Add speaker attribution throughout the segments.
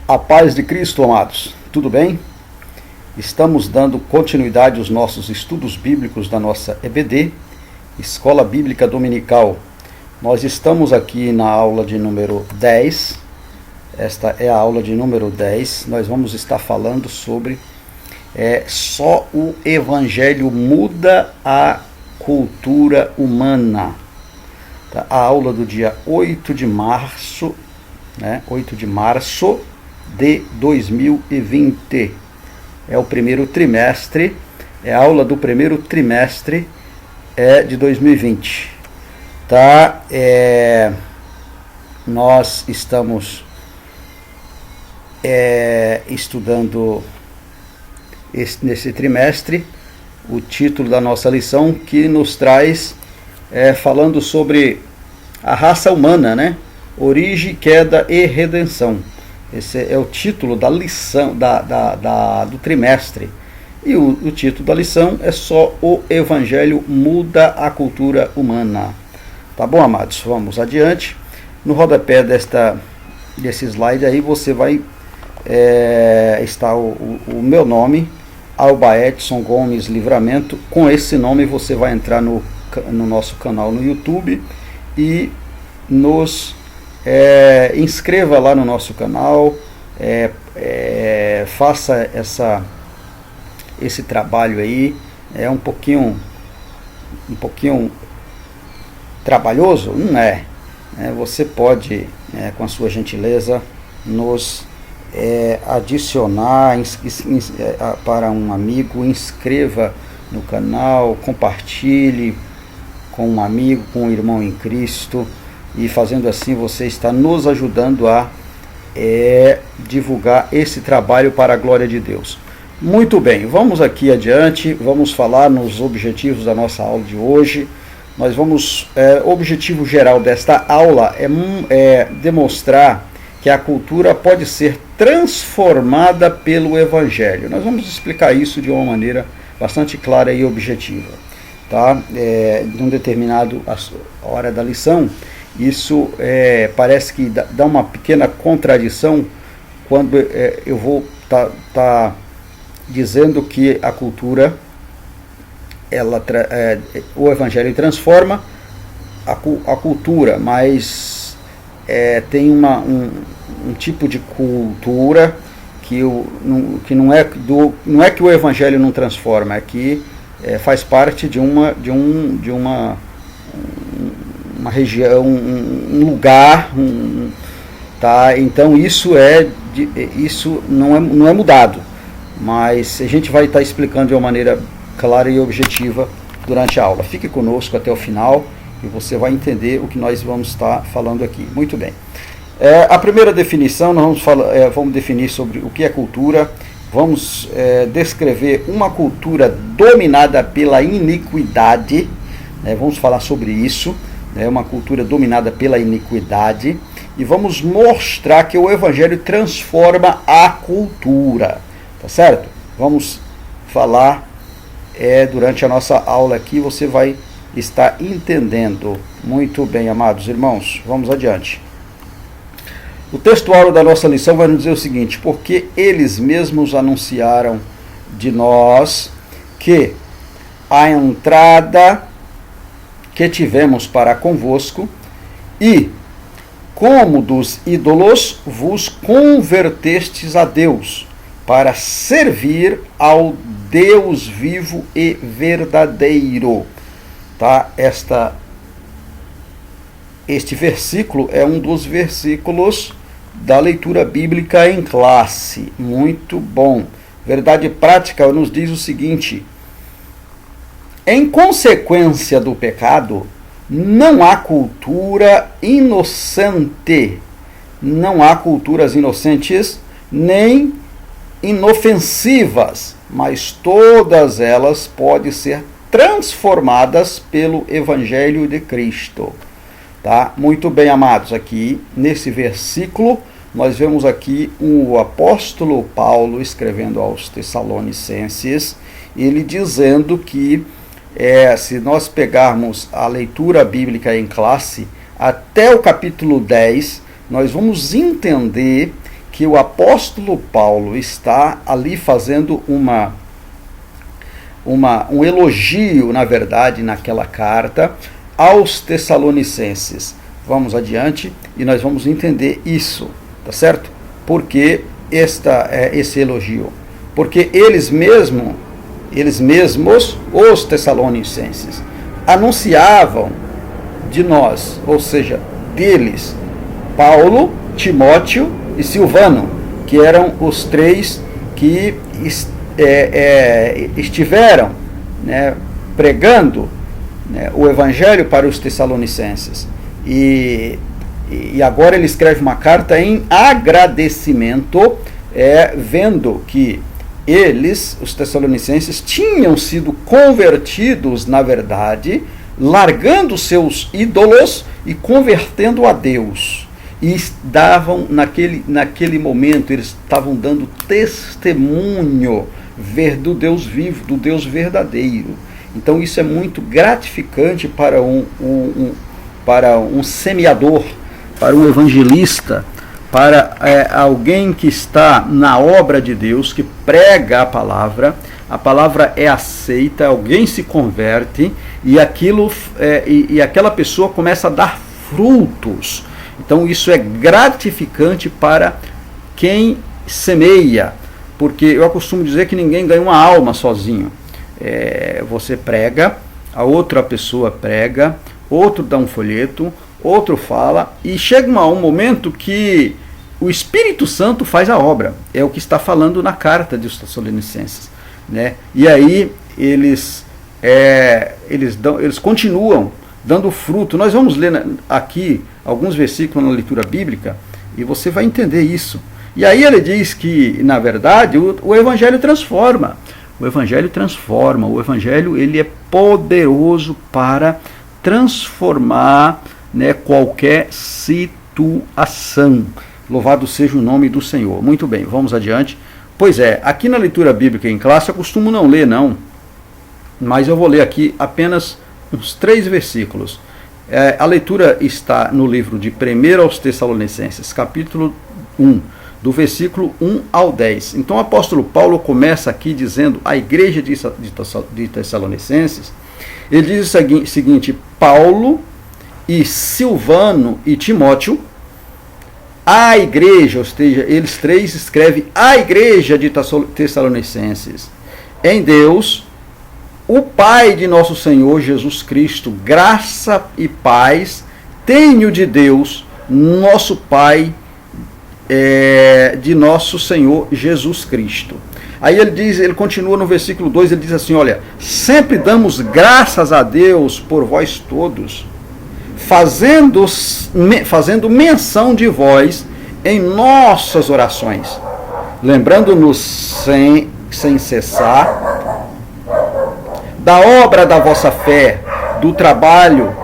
Speaker 1: A paz de Cristo, amados. Tudo bem? Estamos dando continuidade aos nossos estudos bíblicos da nossa EBD, Escola Bíblica Dominical. Nós estamos aqui na aula de número 10. Esta é a aula de número 10. Nós vamos estar falando sobre só o Evangelho muda a cultura humana. Tá? A aula do dia 8 de março, 8 de março de 2020. É o primeiro trimestre, é a aula do primeiro trimestre de 2020. Tá? Nós estamos estudando nesse trimestre o título da nossa lição, que nos traz falando sobre a raça humana, né? Origem, queda e redenção. Esse é o título da lição do trimestre. E o título da lição é só o Evangelho muda a cultura humana. Tá bom, amados? Vamos adiante. No rodapé desse slide aí você vai estar o meu nome, Alba Edson Gomes Livramento. Com esse nome você vai entrar no nosso canal no YouTube e nos inscreva lá no nosso canal, faça esse trabalho aí. É um pouquinho trabalhoso? Não é. Você pode, com a sua gentileza, nos adicionar para um amigo, inscreva no canal, compartilhe com um amigo, com um irmão em Cristo. E fazendo assim você está nos ajudando a divulgar esse trabalho para a glória de Deus. Muito bem, vamos aqui adiante, vamos falar nos objetivos da nossa aula de hoje. Nós vamos, o objetivo geral desta aula é demonstrar que a cultura pode ser transformada pelo Evangelho. Nós vamos explicar isso de uma maneira bastante clara e objetiva. Tá? De um determinado hora da lição, isso parece que dá uma pequena contradição quando eu vou tá dizendo que a cultura, o Evangelho transforma a cultura, mas tem um tipo de cultura que não é que o Evangelho não transforma, é que faz parte de uma região, um lugar, tá? Então isso não é mudado, mas a gente vai estar explicando de uma maneira clara e objetiva durante a aula. Fique conosco até o final e você vai entender o que nós vamos estar falando aqui. Muito bem. A primeira definição, nós vamos definir sobre o que é cultura. Vamos descrever uma cultura dominada pela iniquidade. Vamos falar sobre isso. Uma cultura dominada pela iniquidade, e vamos mostrar que o Evangelho transforma a cultura, tá certo? Vamos falar durante a nossa aula aqui, você vai estar entendendo. Muito bem, amados irmãos, vamos adiante. O textuário da nossa lição vai nos dizer o seguinte: porque eles mesmos anunciaram de nós que a entrada que tivemos para convosco, e como dos ídolos vos convertestes a Deus, para servir ao Deus vivo e verdadeiro. Tá? Este versículo é um dos versículos da leitura bíblica em classe. Muito bom. Verdade prática nos diz o seguinte: em consequência do pecado, não há cultura inocente, não há culturas inocentes nem inofensivas, mas todas elas podem ser transformadas pelo Evangelho de Cristo. Tá? Muito bem, amados, aqui nesse versículo nós vemos aqui o apóstolo Paulo escrevendo aos Tessalonicenses, ele dizendo que se nós pegarmos a leitura bíblica em classe, até o capítulo 10, nós vamos entender que o apóstolo Paulo está ali fazendo um elogio, na verdade, naquela carta aos Tessalonicenses. Vamos adiante e nós vamos entender isso, tá certo? Por que esse elogio? Porque eles mesmos, os Tessalonicenses, anunciavam de nós, ou seja, deles, Paulo, Timóteo e Silvano, que eram os três que estiveram, né, pregando, né, o evangelho para os Tessalonicenses. E agora ele escreve uma carta em agradecimento, vendo que eles, os Tessalonicenses, tinham sido convertidos, na verdade, largando seus ídolos e convertendo a Deus. E davam, naquele momento, eles estavam dando testemunho do Deus vivo, do Deus verdadeiro. Então isso é muito gratificante para um semeador, para um evangelista, para alguém que está na obra de Deus, que prega a palavra é aceita, alguém se converte e aquela pessoa começa a dar frutos. Então isso é gratificante para quem semeia, porque eu costumo dizer que ninguém ganha uma alma sozinho. Você prega, a outra pessoa prega, outro dá um folheto, outro fala, e chega um momento que o Espírito Santo faz a obra. É o que está falando na carta dos Tessalonicenses, né? E aí eles continuam dando fruto. Nós vamos ler aqui alguns versículos na leitura bíblica e você vai entender isso. E aí ele diz que, na verdade, o Evangelho transforma. O Evangelho transforma. O Evangelho ele é poderoso para transformar, né, qualquer situação. Louvado seja o nome do Senhor. Muito bem, vamos adiante. Pois aqui na leitura bíblica em classe eu costumo não ler, não. Mas eu vou ler aqui apenas uns 3 versículos. A leitura está no livro de 1 aos Tessalonicenses, capítulo 1, do versículo 1 ao 10. Então o apóstolo Paulo começa aqui dizendo à igreja de Tessalonicenses, ele diz o seguinte: Paulo e Silvano e Timóteo, a igreja, ou seja, eles três escrevem a igreja de Tessalonicenses, em Deus, o Pai de nosso Senhor Jesus Cristo, graça e paz tenho de Deus, nosso Pai, de nosso Senhor Jesus Cristo. Aí ele continua no versículo 2, ele diz assim, olha, sempre damos graças a Deus por vós todos, fazendo menção de vós em nossas orações, lembrando-nos sem cessar da obra da vossa fé, do trabalho,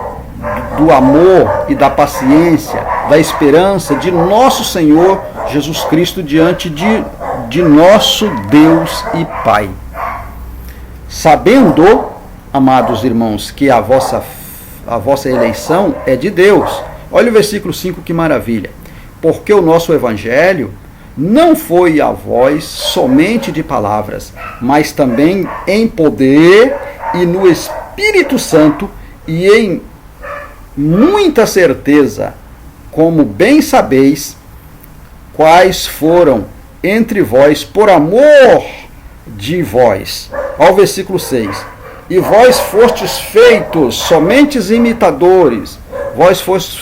Speaker 1: do amor e da paciência, da esperança de nosso Senhor Jesus Cristo diante de nosso Deus e Pai. Sabendo, amados irmãos, que a vossa eleição é de Deus. Olha o versículo 5, que maravilha. Porque o nosso evangelho não foi a vós somente de palavras, mas também em poder e no Espírito Santo e em muita certeza, como bem sabeis, quais foram entre vós por amor de vós. Ao versículo 6. E vós fostes feitos somente imitadores, vós fostes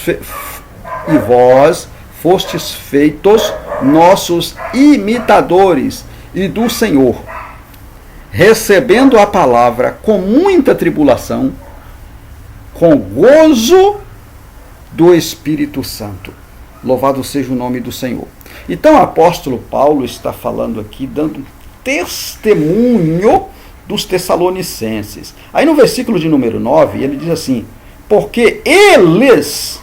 Speaker 1: feitos nossos imitadores e do Senhor, recebendo a palavra com muita tribulação, com gozo do Espírito Santo. Louvado seja o nome do Senhor. Então o apóstolo Paulo está falando aqui, dando testemunho dos Tessalonicenses. Aí no versículo de número 9, ele diz assim, porque eles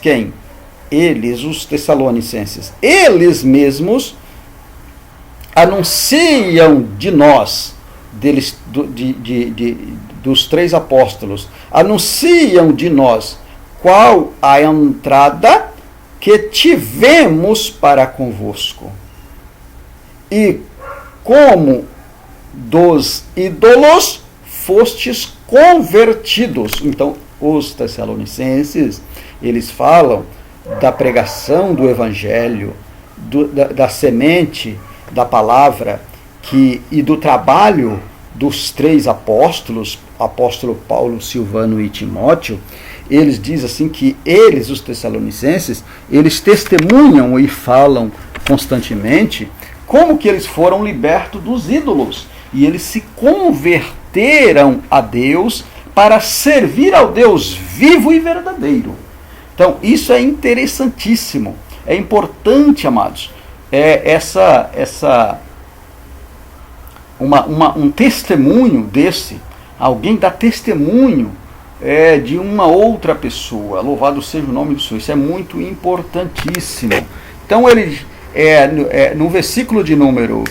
Speaker 1: quem? Eles, os Tessalonicenses, eles mesmos anunciam de nós, dos 3 apóstolos, anunciam de nós qual a entrada que tivemos para convosco. E como dos ídolos fostes convertidos. Então, os Tessalonicenses, eles falam da pregação do Evangelho, da semente da palavra e do trabalho dos 3 apóstolos, apóstolo Paulo, Silvano e Timóteo. Eles dizem assim que eles, os Tessalonicenses, eles testemunham e falam constantemente como que eles foram libertos dos ídolos e eles se converteram a Deus para servir ao Deus vivo e verdadeiro. Então, isso é interessantíssimo, é importante, amados, um testemunho desse, alguém dá testemunho de uma outra pessoa. Louvado seja o nome do Senhor. Isso é muito importantíssimo. Então, ele no versículo de número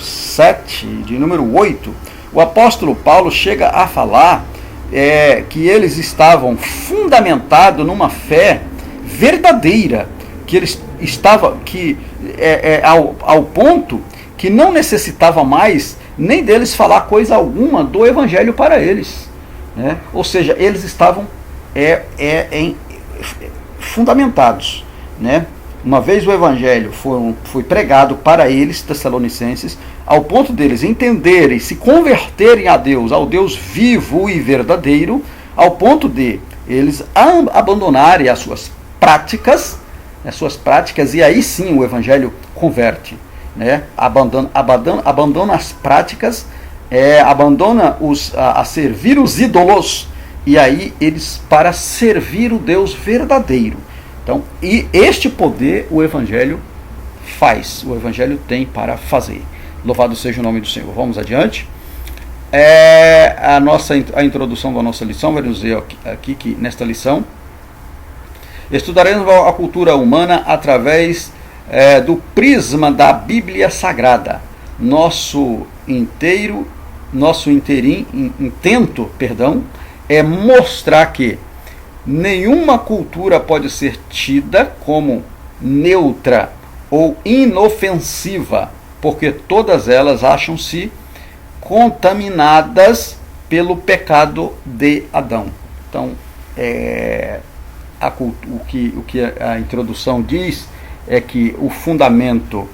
Speaker 1: 7, de número 8, o apóstolo Paulo chega a falar que eles estavam fundamentados numa fé verdadeira, que eles estavam ao ponto que não necessitava mais nem deles falar coisa alguma do evangelho para eles, né? Ou seja, eles estavam fundamentados, né? Uma vez o evangelho foi pregado para eles, Tessalonicenses, ao ponto deles entenderem, se converterem a Deus, ao Deus vivo e verdadeiro, ao ponto de eles abandonarem as suas práticas, e aí sim o evangelho converte, né? Abandona as práticas, abandona a servir os ídolos, e aí eles para servir o Deus verdadeiro. Então, e este poder o evangelho faz, o evangelho tem para fazer. Louvado seja o nome do Senhor. Vamos adiante. A introdução da nossa lição vai nos dizer aqui que nesta lição estudaremos a cultura humana através do prisma da Bíblia Sagrada. Nosso intento é mostrar que nenhuma cultura pode ser tida como neutra ou inofensiva, porque todas elas acham-se contaminadas pelo pecado de Adão. Então, o que a introdução diz é que o fundamento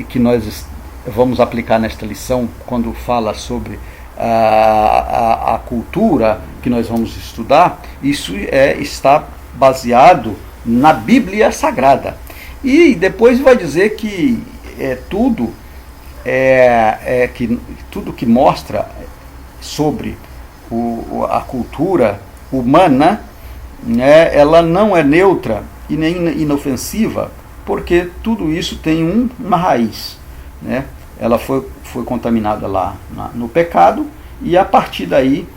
Speaker 1: que nós vamos aplicar nesta lição, quando fala sobre a cultura que nós vamos estudar, isso está baseado na Bíblia Sagrada. E depois vai dizer que tudo que mostra sobre a cultura humana, né, ela não é neutra e nem inofensiva, porque tudo isso tem uma raiz, né? Ela foi contaminada lá no pecado, e a partir daí,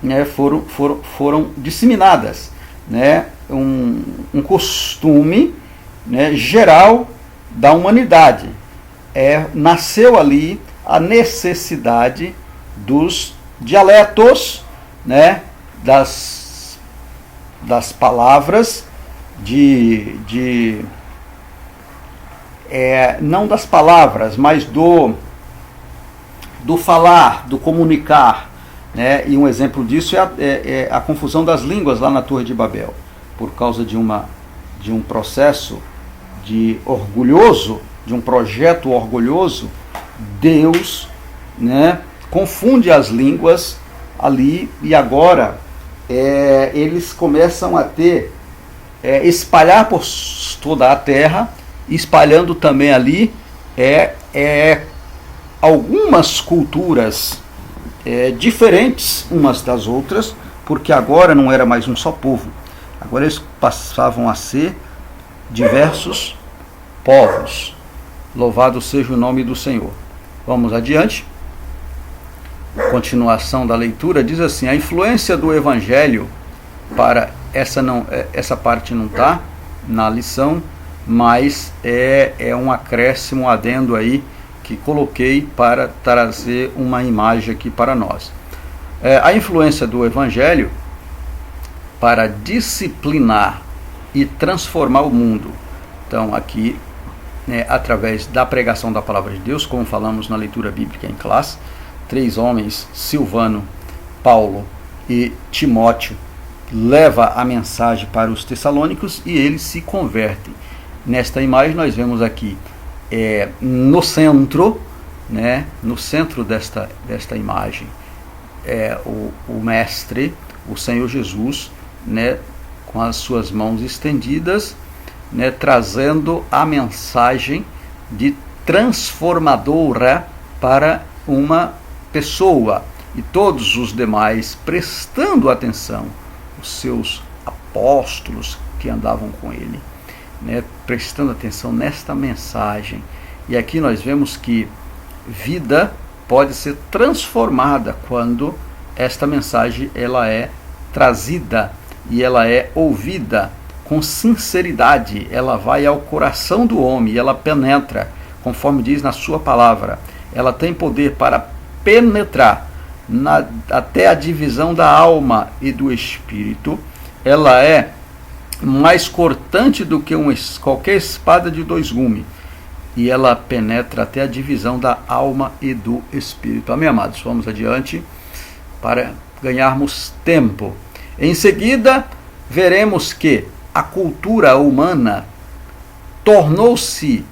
Speaker 1: né, foram disseminadas, né, um costume, né, geral da humanidade. Nasceu ali a necessidade dos dialetos, né, das palavras não das palavras, mas do falar, do comunicar, né? E um exemplo disso é a confusão das línguas lá na Torre de Babel, por causa de um processo orgulhoso, de um projeto orgulhoso. Deus, né, confunde as línguas ali, e agora eles começam a espalhar por toda a terra, espalhando também ali algumas culturas diferentes umas das outras, porque agora não era mais um só povo, agora eles passavam a ser diversos povos. Louvado seja o nome do Senhor. Vamos adiante. Continuação da leitura diz assim: a influência do Evangelho para essa parte não está na lição, mas é um acréscimo, um adendo aí que coloquei para trazer uma imagem aqui para nós. A influência do Evangelho para disciplinar e transformar o mundo. Então aqui, através da pregação da palavra de Deus, como falamos na leitura bíblica em classe, 3 homens, Silvano, Paulo e Timóteo, leva a mensagem para os tessalônicos e eles se convertem. Nesta imagem nós vemos aqui no centro, no centro desta imagem, o mestre, o Senhor Jesus, com as suas mãos estendidas, trazendo a mensagem de transformadora para uma pessoa, e todos os demais prestando atenção, os seus apóstolos que andavam com ele, prestando atenção nesta mensagem. E aqui nós vemos que vida pode ser transformada quando esta mensagem ela é trazida e ela é ouvida com sinceridade. Ela vai ao coração do homem e ela penetra, conforme diz na sua palavra. Ela tem poder para penetrar até a divisão da alma e do espírito. Ela é mais cortante do que qualquer espada de 2 gumes, e ela penetra até a divisão da alma e do espírito. Amém, amados? Vamos adiante para ganharmos tempo. Em seguida, veremos que a cultura humana tornou-se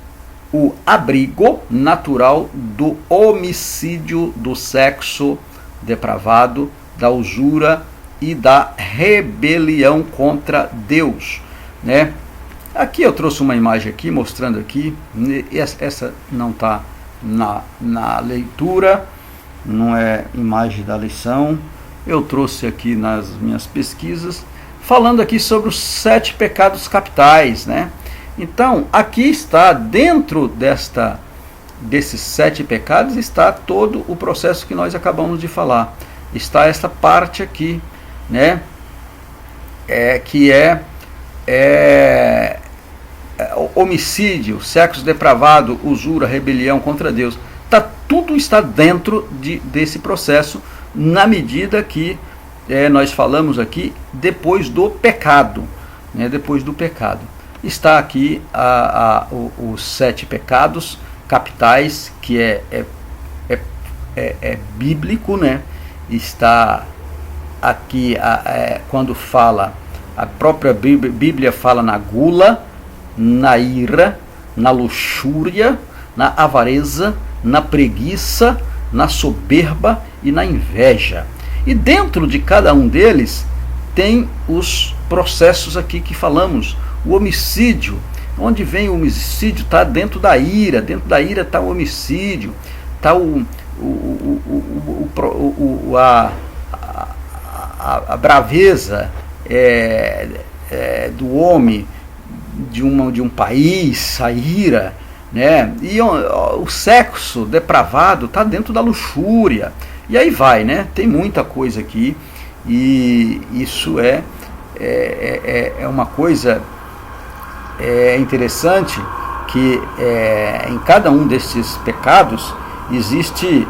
Speaker 1: o abrigo natural do homicídio, do sexo depravado, da usura e da rebelião contra Deus, Aqui eu trouxe uma imagem aqui, mostrando aqui, essa não está na leitura, não é imagem da lição, eu trouxe aqui nas minhas pesquisas, falando aqui sobre os 7 pecados capitais, Então, aqui está, dentro desses 7 pecados, está todo o processo que nós acabamos de falar. Está essa parte aqui, que é homicídio, sexo depravado, usura, rebelião contra Deus. Tudo está dentro desse processo, na medida que nós falamos aqui, depois do pecado. Depois do pecado. Está aqui os 7 pecados capitais, que é bíblico, Está aqui quando fala, a própria Bíblia fala na gula, na ira, na luxúria, na avareza, na preguiça, na soberba e na inveja. E dentro de cada um deles tem os processos aqui que falamos. O homicídio, onde vem o homicídio, está dentro da ira está o homicídio, está a braveza do homem, de um país, a ira, e o sexo depravado está dentro da luxúria, e aí vai, tem muita coisa aqui, e isso é uma coisa interessante, que em cada um desses pecados existe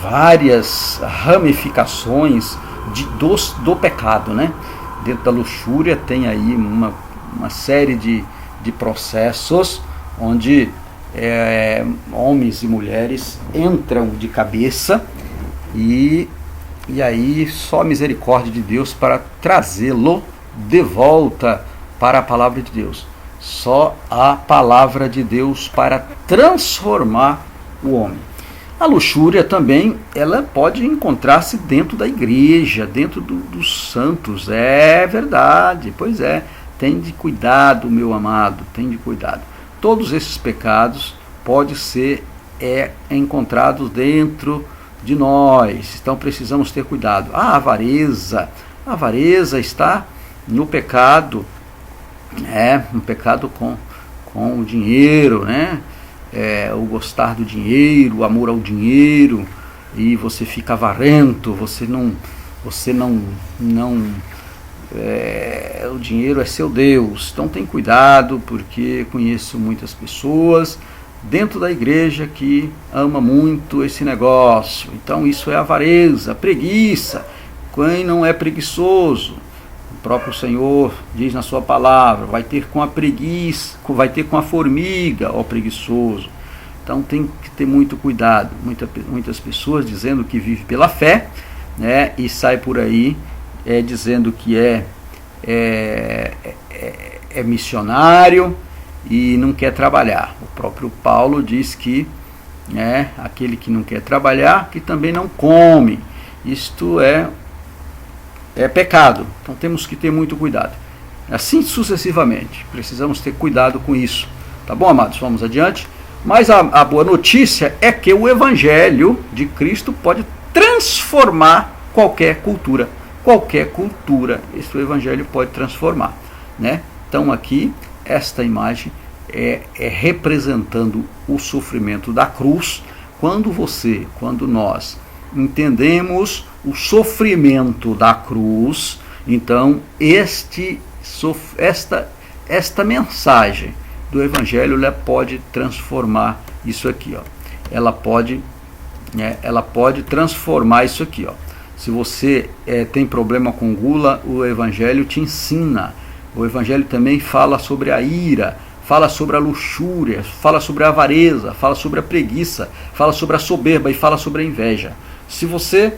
Speaker 1: várias ramificações do pecado, Dentro da luxúria tem aí uma série de processos onde homens e mulheres entram de cabeça, e aí só a misericórdia de Deus para trazê-lo de volta para a palavra de Deus. Só a palavra de Deus para transformar o homem. A luxúria também, ela pode encontrar-se dentro da igreja, dentro dos santos. É verdade, pois é. Tende cuidado, meu amado, tende cuidado. Todos esses pecados podem ser encontrados dentro de nós. Então precisamos ter cuidado. A avareza está no pecado, um pecado com o dinheiro, o gostar do dinheiro, o amor ao dinheiro, e você fica avarento, o dinheiro é seu Deus. Então tem cuidado, porque conheço muitas pessoas dentro da igreja que ama muito esse negócio. Então isso é avareza, preguiça. Quem não é preguiçoso? próprio Senhor diz na sua palavra, vai ter com a preguiça, vai ter com a formiga, ó preguiçoso. Então tem que ter muito cuidado. Muitas pessoas dizendo que vive pela fé, né, e sai por aí dizendo que é missionário e não quer trabalhar. O próprio Paulo diz que aquele que não quer trabalhar, que também não come. Isto é pecado. Então temos que ter muito cuidado. Assim sucessivamente. Precisamos ter cuidado com isso. Tá bom, amados? Vamos adiante. Mas a boa notícia é que o Evangelho de Cristo pode transformar qualquer cultura. Qualquer cultura, esse Evangelho pode transformar, né? Então aqui, esta imagem é representando o sofrimento da cruz. Quando nós entendemos o sofrimento da cruz, então esta mensagem do Evangelho, ela pode transformar isso aqui, ó. Ela pode transformar isso aqui, ó. Se você tem problema com gula, o Evangelho te ensina. O Evangelho também fala sobre a ira, fala sobre a luxúria, fala sobre a avareza, fala sobre a preguiça, fala sobre a soberba e fala sobre a inveja. Se você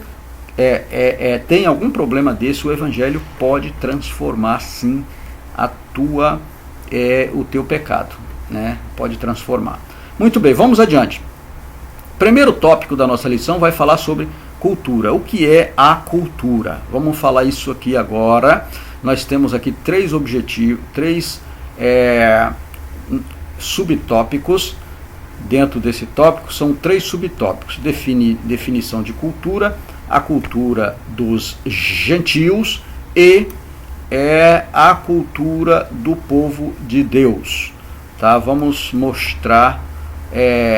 Speaker 1: tem algum problema desse, o Evangelho pode transformar sim o teu pecado, né? Pode transformar. Muito bem, vamos adiante. Primeiro tópico da nossa lição vai falar sobre cultura. O que é a cultura? Vamos falar isso aqui agora. Nós temos aqui três objetivos, três subtópicos. Dentro desse tópico são três subtópicos. Definição de cultura, a cultura dos gentios e a cultura do povo de Deus. Tá? Vamos mostrar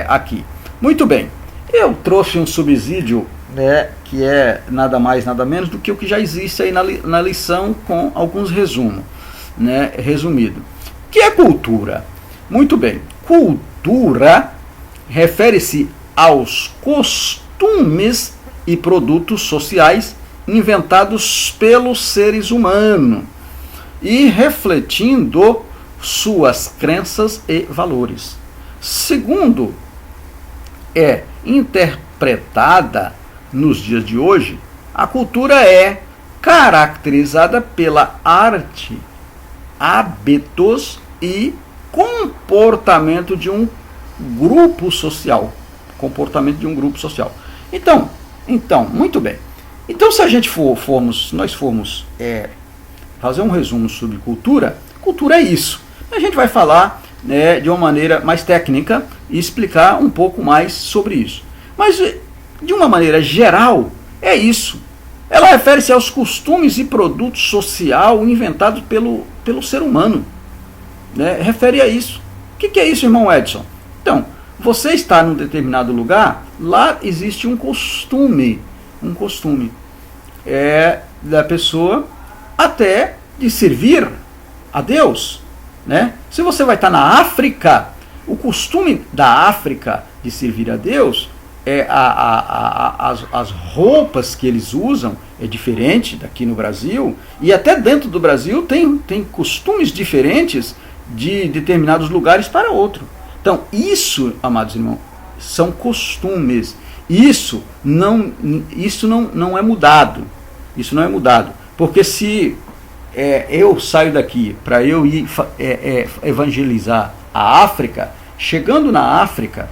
Speaker 1: aqui. Muito bem, eu trouxe um subsídio, que é nada mais, nada menos do que o que já existe aí na lição, com alguns resumos, né, resumido. O que é cultura? Muito bem, cultura refere-se aos costumes e produtos sociais inventados pelos seres humanos e refletindo suas crenças e valores. Segundo interpretada nos dias de hoje, a cultura é caracterizada pela arte, hábitos e comportamento de um grupo social. Então, muito bem. Então, se a gente formos fazer um resumo sobre cultura, cultura é isso. A gente vai falar de uma maneira mais técnica e explicar um pouco mais sobre isso. Mas, de uma maneira geral, é isso. Ela refere-se aos costumes e produtos social inventados pelo ser humano. Refere a isso. O que é isso, irmão Edson? Então, você está num determinado lugar, lá existe um costume da pessoa até de servir a Deus, né? Se você vai estar na África, o costume da África de servir a Deus, as roupas que eles usam é diferente daqui no Brasil, e até dentro do Brasil tem costumes diferentes de determinados lugares para outro. Então, isso, amados irmãos, são costumes. Isso não é mudado. Isso não é mudado. Porque se eu saio daqui para eu ir evangelizar a África, chegando na África,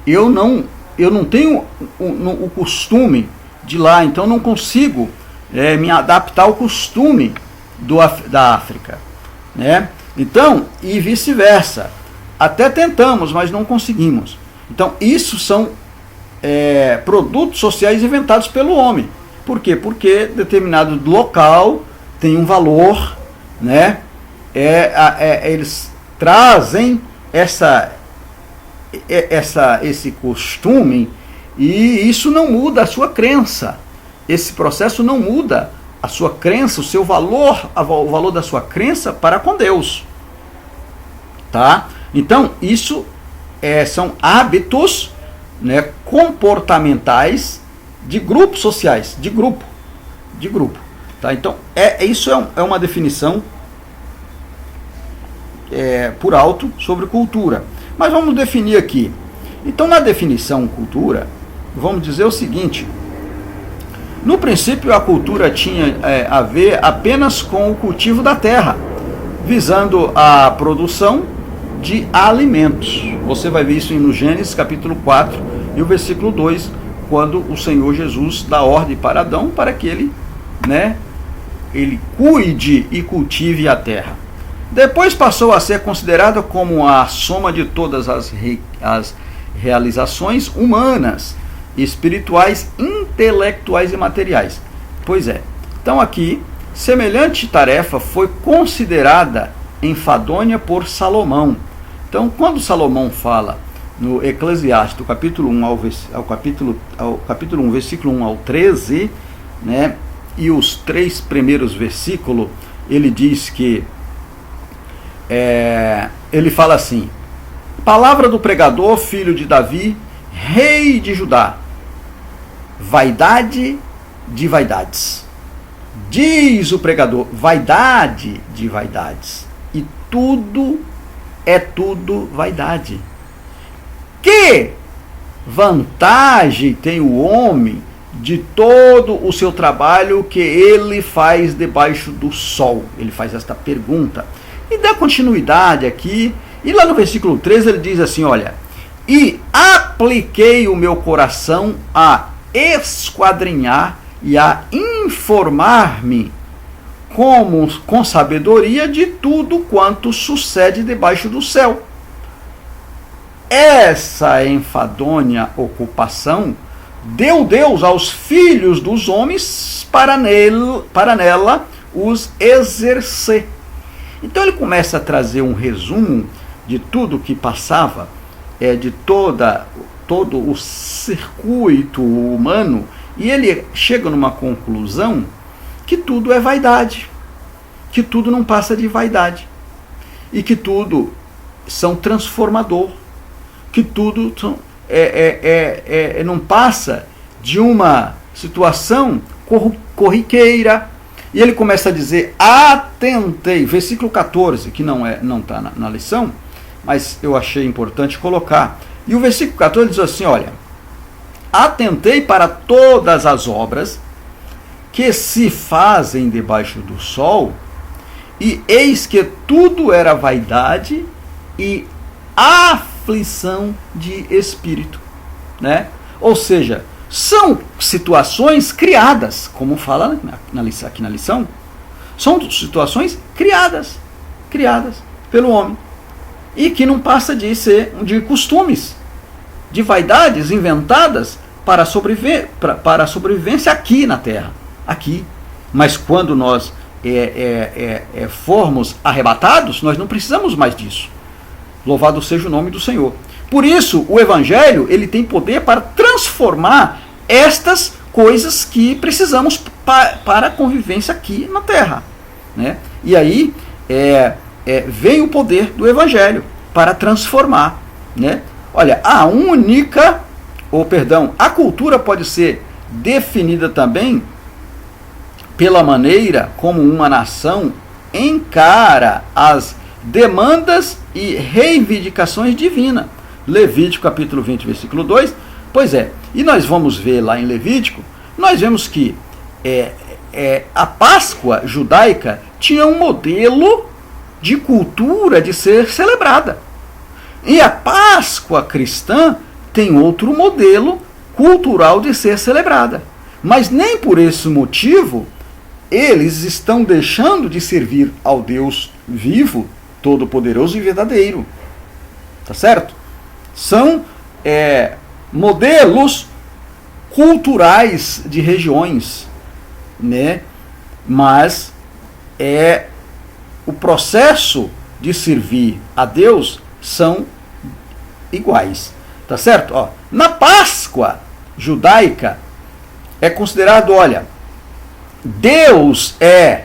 Speaker 1: eu não tenho o costume de lá, então não consigo me adaptar ao costume da África, né? Então, e vice-versa. Até tentamos, mas não conseguimos. Então, isso são produtos sociais inventados pelo homem. Por quê? Porque determinado local tem um valor, né? Eles trazem esse costume, e isso não muda a sua crença. Esse processo não muda a sua crença, o seu valor, o valor da sua crença para com Deus. Tá? Então, isso são hábitos, né, comportamentais de grupos sociais, de grupo. Tá? Então, isso é uma definição por alto sobre cultura. Mas vamos definir aqui. Então, na definição cultura, vamos dizer o seguinte: no princípio, a cultura tinha a ver apenas com o cultivo da terra, visando a produção de alimentos. Você vai ver isso no Gênesis capítulo 4 e o versículo 2, quando o Senhor Jesus dá ordem para Adão para que ele cuide e cultive a terra. Depois passou a ser considerada como a soma de todas as realizações humanas, espirituais, intelectuais e materiais. Pois é. Então aqui, semelhante tarefa foi considerada enfadonha por Salomão. Então, quando Salomão fala no Eclesiastes, do capítulo 1 capítulo 1, versículo 1 ao 13, né, e os 3 primeiros versículos, ele diz que ele fala assim: palavra do pregador, filho de Davi, rei de Judá, vaidade de vaidades. Diz o pregador, vaidade de vaidades. E tudo é tudo vaidade. Que vantagem tem o homem de todo o seu trabalho que ele faz debaixo do sol? Ele faz esta pergunta. E dá continuidade aqui. E lá no versículo 13 ele diz assim, olha: e apliquei o meu coração a esquadrinhar e a informar-me com sabedoria de tudo quanto sucede debaixo do céu. Essa enfadonha ocupação deu Deus aos filhos dos homens para nela os exercer. Então ele começa a trazer um resumo de tudo que passava, de todo o circuito humano, e ele chega numa conclusão que tudo é vaidade, que tudo não passa de vaidade, e que tudo são transformador, que tudo não passa de uma situação corriqueira. E ele começa a dizer: atentei, versículo 14, que não está na lição, mas eu achei importante colocar. E o versículo 14 diz assim, olha: atentei para todas as obras que se fazem debaixo do sol, e eis que tudo era vaidade e aflição de espírito, né? Ou seja, são situações criadas, como fala aqui na lição, são situações criadas pelo homem, e que não passa de ser de costumes, de vaidades inventadas para a sobrevivência aqui na Terra, aqui. Mas quando nós formos arrebatados, nós não precisamos mais disso. Louvado seja o nome do Senhor. Por isso, o Evangelho ele tem poder para transformar estas coisas que precisamos para a convivência aqui na Terra, né? E aí vem o poder do Evangelho para transformar, né? Olha, a cultura pode ser definida também pela maneira como uma nação encara as demandas e reivindicações divinas. Levítico capítulo 20, versículo 2. Pois é, e nós vamos ver lá em Levítico, nós vemos que a Páscoa judaica tinha um modelo de cultura de ser celebrada. E a Páscoa cristã tem outro modelo cultural de ser celebrada. Mas nem por esse motivo eles estão deixando de servir ao Deus vivo, todo-poderoso e verdadeiro. Tá certo? São modelos culturais de regiões, né? Mas o processo de servir a Deus são iguais, tá certo? Ó, na Páscoa judaica é considerado, olha, Deus e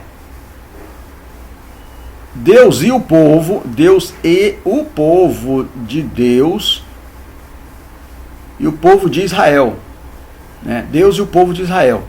Speaker 1: o povo de Deus e o povo de Israel, né? Deus e o povo de Israel.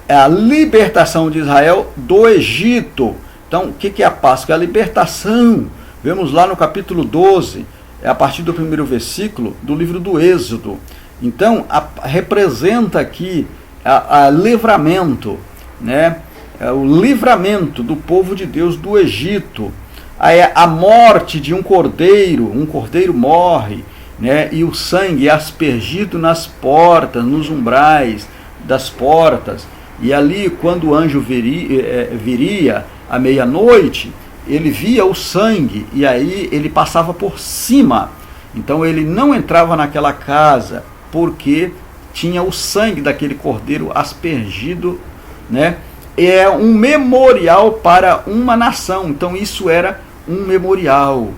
Speaker 1: a libertação de Israel do Egito. Então, o que é a Páscoa? É a libertação. Vemos lá no capítulo 12, a partir do primeiro versículo do livro do Êxodo. Então, representa aqui a livramento, né? O livramento do povo de Deus do Egito. A morte de um cordeiro morre, né? E o sangue é aspergido nas portas, nos umbrais das portas. E ali, quando o anjo viria à meia-noite, ele via o sangue e aí ele passava por cima. Então ele não entrava naquela casa porque tinha o sangue daquele cordeiro aspergido, né? É um memorial para uma nação. Então isso era um memorial,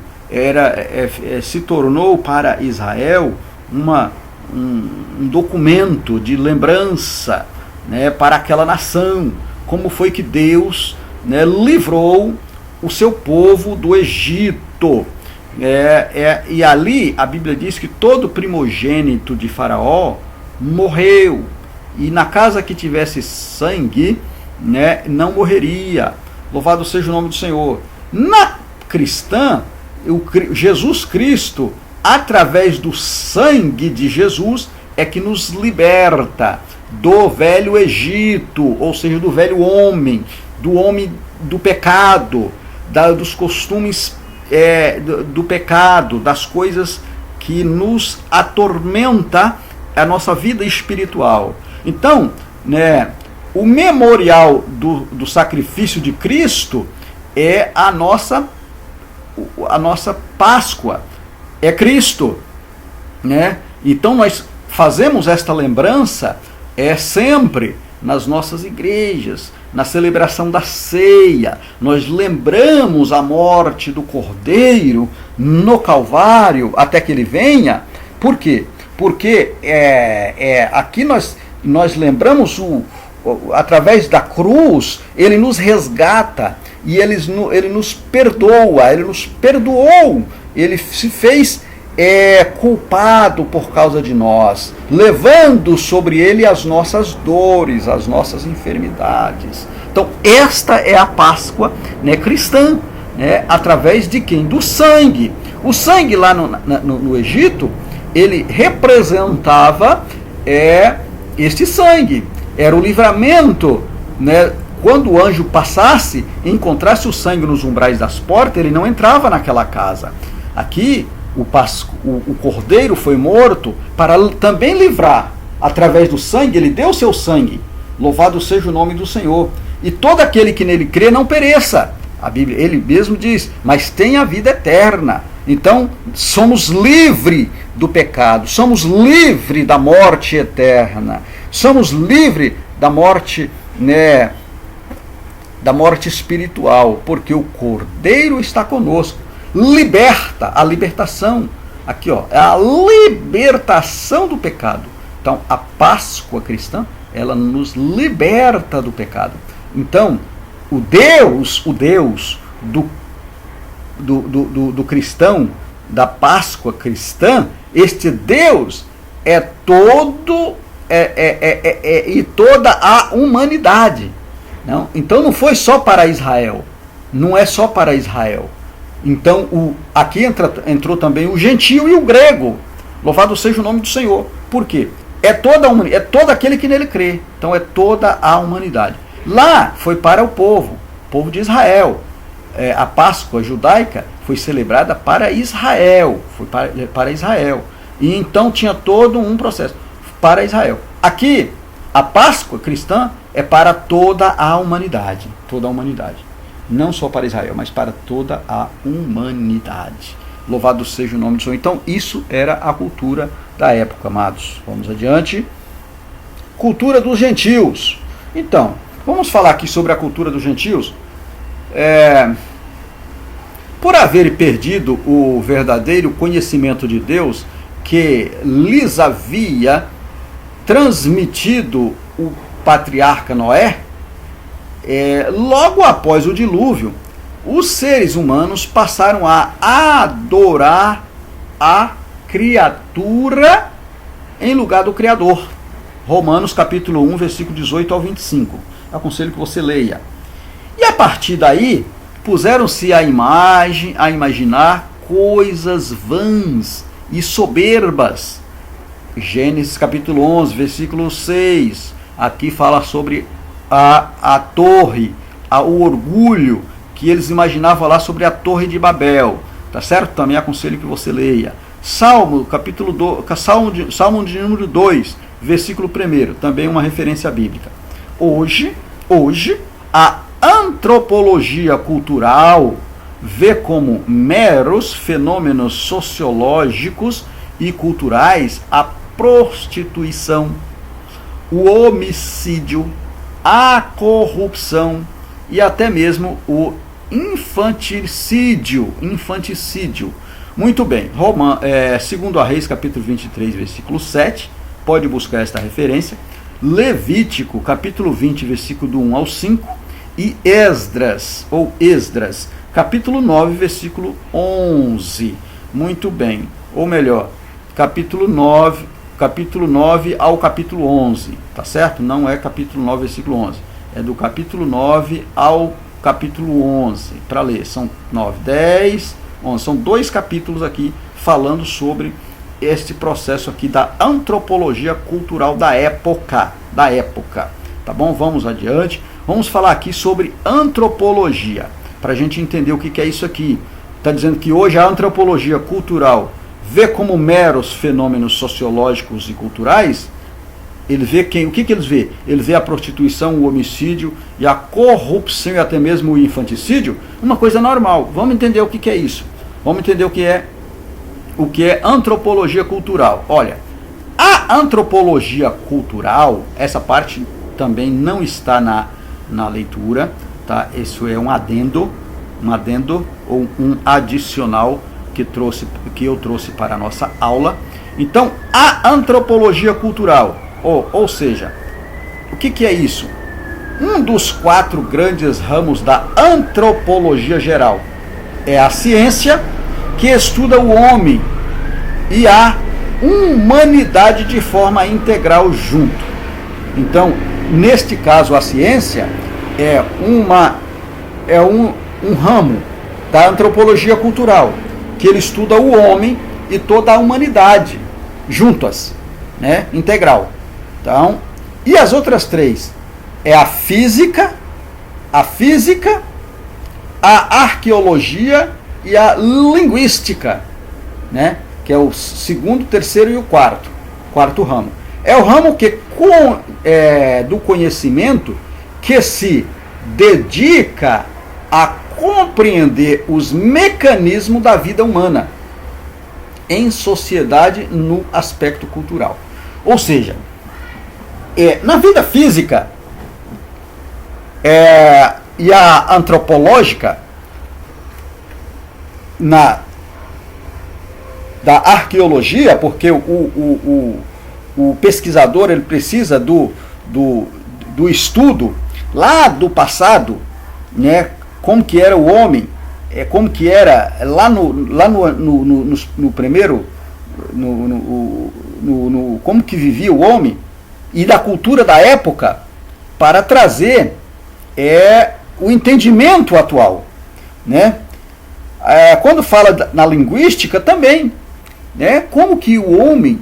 Speaker 1: se tornou para Israel um documento de lembrança, né, para aquela nação, como foi que Deus, né, livrou o seu povo do Egito. E ali a Bíblia diz que todo primogênito de Faraó morreu, e na casa que tivesse sangue, né, não morreria. Louvado seja o nome do Senhor. Na cristã, Jesus Cristo, através do sangue de Jesus, é que nos liberta do velho Egito, ou seja, do velho homem, do homem do pecado, dos costumes do pecado, das coisas que nos atormenta a nossa vida espiritual. Então, né, o memorial do sacrifício de Cristo é a nossa Páscoa, é Cristo, né? Então nós fazemos esta lembrança sempre nas nossas igrejas, na celebração da ceia. Nós lembramos a morte do Cordeiro no Calvário até que ele venha. Por quê? Porque aqui nós lembramos através da cruz, ele nos resgata e ele nos perdoa, ele nos perdoou, ele se fez culpado por causa de nós, levando sobre ele as nossas dores, as nossas enfermidades. Então esta é a Páscoa, né, cristã, né, através de quem? Do sangue. O sangue lá no Egito, ele representava este sangue, era o livramento, né? Quando o anjo passasse e encontrasse o sangue nos umbrais das portas, ele não entrava naquela casa. Aqui o cordeiro foi morto para também livrar, através do sangue, ele deu o seu sangue. Louvado seja o nome do Senhor. E todo aquele que nele crê não pereça. A Bíblia, ele mesmo diz, mas tenha a vida eterna. Então, somos livres do pecado, somos livres da morte eterna, somos livres da morte, né, da morte espiritual, porque o Cordeiro está conosco. Liberta, a libertação, aqui ó, é a libertação do pecado. Então a Páscoa cristã, ela nos liberta do pecado. Então o Deus do cristão, da Páscoa cristã, este Deus é todo e toda a humanidade. Não? Então não foi só para Israel, não é só para Israel. Então aqui entrou também o gentio e o grego. Louvado seja o nome do Senhor. Por quê? É todo aquele que nele crê. Então é toda a humanidade. Lá foi para o povo de Israel. A Páscoa judaica foi celebrada para Israel. Foi para Israel. E então tinha todo um processo para Israel. Aqui, a Páscoa cristã é para toda a humanidade. Toda a humanidade. Não só para Israel, mas para toda a humanidade. Louvado seja o nome do Senhor. Então, isso era a cultura da época, amados. Vamos adiante. Cultura dos gentios. Então, vamos falar aqui sobre a cultura dos gentios. Por haver perdido o verdadeiro conhecimento de Deus, que lhes havia transmitido o patriarca Noé, logo após o dilúvio, os seres humanos passaram a adorar a criatura em lugar do Criador. Romanos capítulo 1, versículo 18 ao 25. Aconselho que você leia. E a partir daí, puseram-se a imaginar coisas vãs e soberbas. Gênesis capítulo 11, versículo 6. Aqui fala sobre a torre, o orgulho que eles imaginavam lá sobre a Torre de Babel. Tá certo? Também aconselho que você leia. Salmo, capítulo 2, Salmo de número 2, versículo 1, também uma referência bíblica. Hoje, a antropologia cultural vê como meros fenômenos sociológicos e culturais a prostituição, o homicídio, a corrupção e até mesmo o infanticídio. Muito bem, 2 Reis, capítulo 23, versículo 7, pode buscar esta referência. Levítico, capítulo 20, versículo do 1 ao 5, e Esdras, capítulo 9, versículo 11. Muito bem, ou melhor, capítulo 9 ao capítulo 11, tá certo? Não é capítulo 9, versículo 11, é do capítulo 9 ao capítulo 11, para ler, são 9, 10, 11, são 2 capítulos aqui falando sobre este processo aqui da antropologia cultural da época, tá bom? Vamos adiante, vamos falar aqui sobre antropologia, para a gente entender o que é isso aqui. Está dizendo que hoje a antropologia cultural vê como meros fenômenos sociológicos e culturais. Ele vê o que eles vê? Ele vê a prostituição, o homicídio e a corrupção e até mesmo o infanticídio, uma coisa normal. Vamos entender o que é isso. Vamos entender o que é antropologia cultural. Olha, a antropologia cultural, essa parte também não está na leitura, tá? Isso é um adendo ou um adicional que eu trouxe para a nossa aula. Então, a antropologia cultural, ou seja, o que é isso? Um dos 4 grandes ramos da antropologia geral é a ciência, que estuda o homem e a humanidade de forma integral junto. Então, neste caso, a ciência é um ramo da antropologia cultural, que ele estuda o homem e toda a humanidade juntas, né? Integral. Então, e as outras 3? É a física, a arqueologia e a linguística, né? Que é o 2º, 3º e o 4º ramo. É o ramo do conhecimento que se dedica a compreender os mecanismos da vida humana em sociedade no aspecto cultural. Ou seja, na vida física e a antropológica, da arqueologia, porque o pesquisador ele precisa do estudo lá do passado, né? Como que era o homem, como que era lá no primeiro, como que vivia o homem, e da cultura da época, para trazer o entendimento atual, né? Quando fala na linguística também, né? Como que o homem,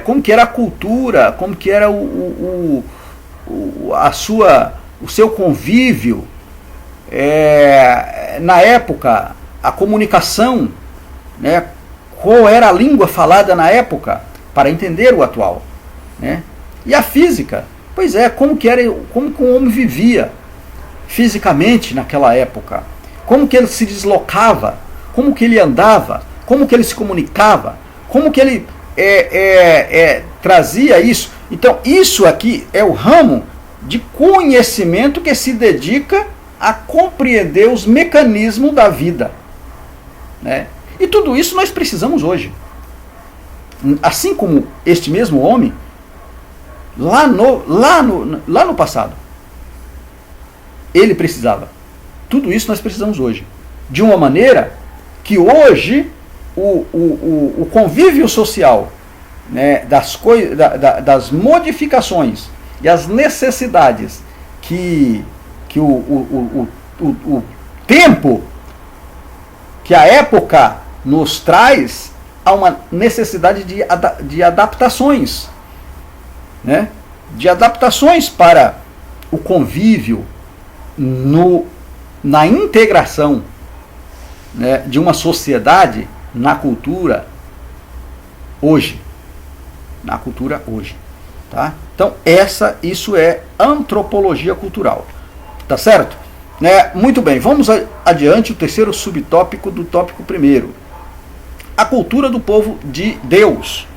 Speaker 1: como que era a cultura, como que era o seu convívio, na época, a comunicação, né? Qual era a língua falada na época, para entender o atual, né? E a física, pois como que o homem vivia fisicamente naquela época, como que ele se deslocava, como que ele andava, como que ele se comunicava, como que ele trazia isso. Então, isso aqui é o ramo de conhecimento que se dedica a compreender os mecanismos da vida, né? E tudo isso nós precisamos hoje. Assim como este mesmo homem, lá no passado, ele precisava. Tudo isso nós precisamos hoje. De uma maneira que hoje o convívio social né, das modificações e as necessidades que o tempo, que a época nos traz, há uma necessidade de adaptações, né? De adaptações para o convívio, na integração, né, de uma sociedade na cultura hoje. Na cultura hoje. Tá? Então, isso é antropologia cultural. Tá certo? Né? Muito bem, vamos adiante, o terceiro subtópico do tópico primeiro. A cultura do povo de Deus.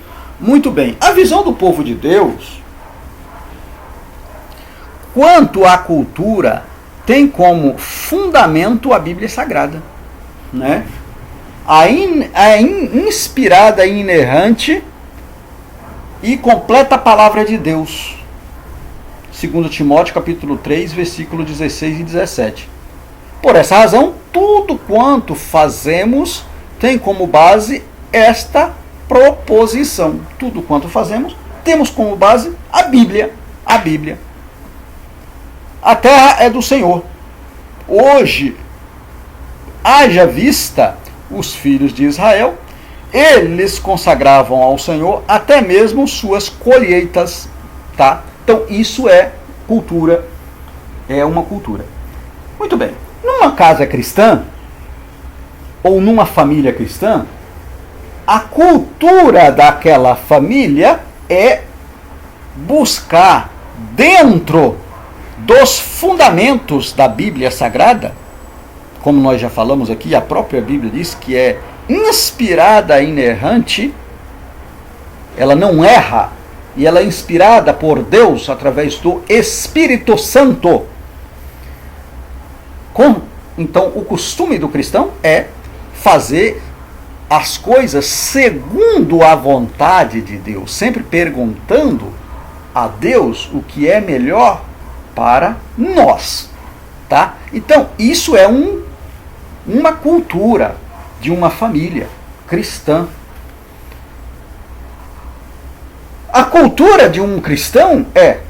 Speaker 1: Muito bem, a visão do povo de Deus, quanto à cultura, tem como fundamento a Bíblia Sagrada, né? Inspirada e inerrante e completa palavra de Deus. 2 Timóteo capítulo 3, versículo 16 e 17. Por essa razão, tudo quanto fazemos tem como base esta proposição. Tudo quanto fazemos, temos como base a Bíblia. A Bíblia. A terra é do Senhor. Hoje, haja vista os filhos de Israel, eles consagravam ao Senhor até mesmo suas colheitas, tá? Então isso é cultura, é uma cultura. Muito bem, numa casa cristã, ou numa família cristã, a cultura daquela família é buscar dentro dos fundamentos da Bíblia Sagrada, como nós já falamos aqui, a própria Bíblia diz que é inspirada e inerrante, ela não erra, e ela é inspirada por Deus através do Espírito Santo. Então, o costume do cristão é fazer as coisas segundo a vontade de Deus, sempre perguntando a Deus o que é melhor para nós, tá? Então, isso é uma cultura de uma família cristã. A cultura de um cristão é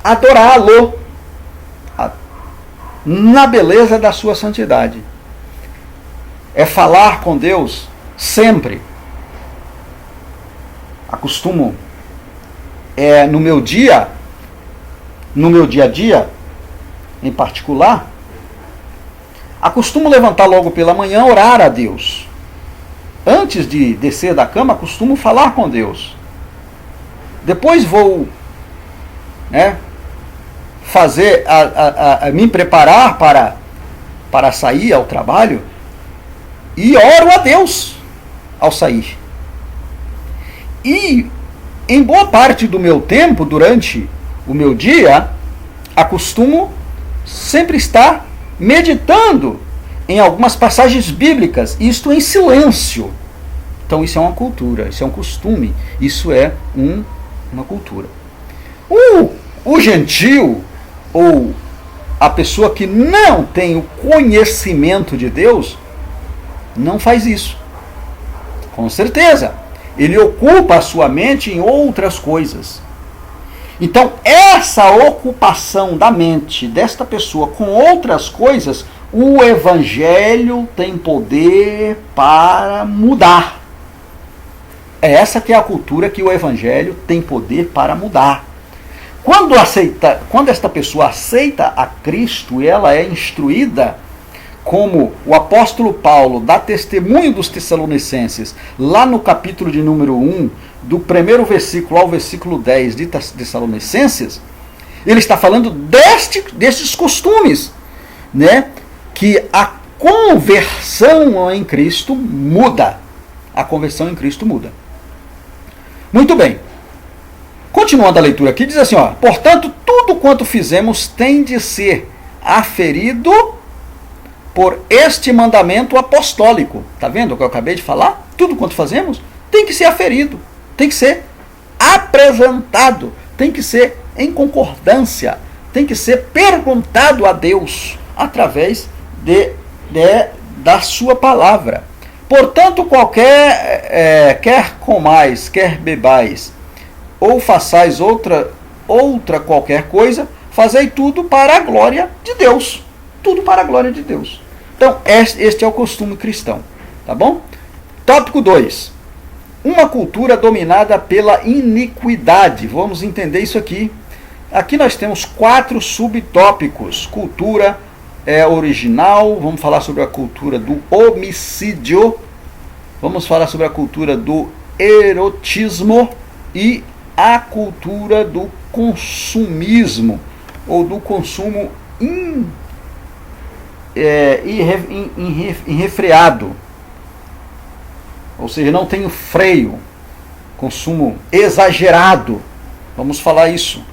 Speaker 1: adorá-lo na beleza da sua santidade. É falar com Deus sempre. Acostumo no meu dia a dia, em particular, acostumo levantar logo pela manhã, orar a Deus. Antes de descer da cama, costumo falar com Deus. Depois vou, né, fazer, me preparar para sair ao trabalho e oro a Deus ao sair. E em boa parte do meu tempo, durante o meu dia, acostumo sempre estar meditando em algumas passagens bíblicas, isto em silêncio. Então isso é uma cultura, isso é um costume, isso é uma cultura. O gentil, ou a pessoa que não tem o conhecimento de Deus, não faz isso. Com certeza. Ele ocupa a sua mente em outras coisas. Então, essa ocupação da mente desta pessoa com outras coisas, o Evangelho tem poder para mudar. É essa que é a cultura que o Evangelho tem poder para mudar. Quando esta pessoa aceita a Cristo, ela é instruída, como o apóstolo Paulo dá testemunho dos Tessalonicenses, lá no capítulo de número 1, do primeiro versículo ao versículo 10 de Tessalonicenses, ele está falando destes costumes, né? Que a conversão em Cristo muda. A conversão em Cristo muda. Muito bem. Continuando a leitura aqui, diz assim, ó: portanto, tudo quanto fizemos tem de ser aferido por este mandamento apostólico. Está vendo o que eu acabei de falar? Tudo quanto fazemos tem que ser aferido, tem que ser apresentado, tem que ser em concordância, tem que ser perguntado a Deus através da sua palavra. Portanto, quer comais, quer bebais, ou façais outra qualquer coisa, fazei tudo para a glória de Deus. Tudo para a glória de Deus. Então, este é o costume cristão. Tá bom? Tópico 2. Uma cultura dominada pela iniquidade. Vamos entender isso aqui. Aqui nós temos 4 subtópicos. Cultura original. Vamos falar sobre a cultura do homicídio. Vamos falar sobre a cultura do erotismo e a cultura do consumismo, ou do consumo irrefreado. Ou seja, não tem freio, consumo exagerado. Vamos falar isso.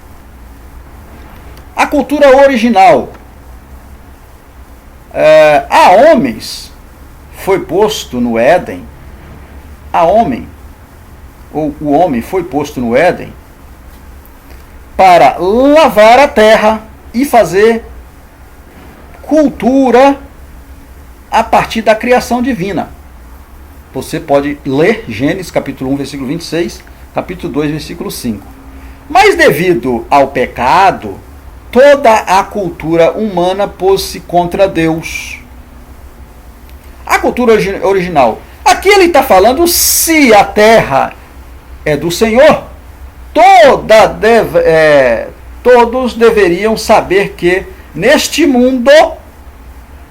Speaker 1: A cultura original. A homens foi posto no Éden. O homem foi posto no Éden para lavar a terra e fazer cultura a partir da criação divina. Você pode ler Gênesis capítulo 1, versículo 26, capítulo 2, versículo 5. Mas devido ao pecado, toda a cultura humana pôs-se contra Deus. A cultura original. Aqui ele está falando, se a terra é do Senhor, todos deveriam saber que neste mundo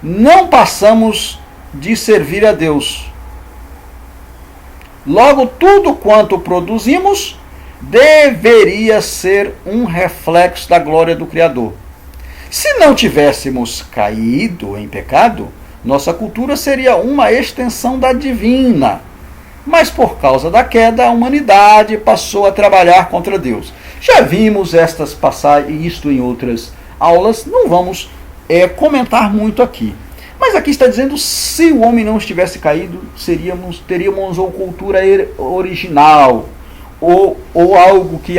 Speaker 1: não passamos de servir a Deus. Logo, tudo quanto produzimos deveria ser um reflexo da glória do Criador. Se não tivéssemos caído em pecado, nossa cultura seria uma extensão da divina. Mas por causa da queda, a humanidade passou a trabalhar contra Deus. Já vimos estas passagens, isto em outras aulas, não vamos comentar muito aqui. Mas aqui está dizendo, se o homem não estivesse caído, teríamos uma cultura original, ou algo que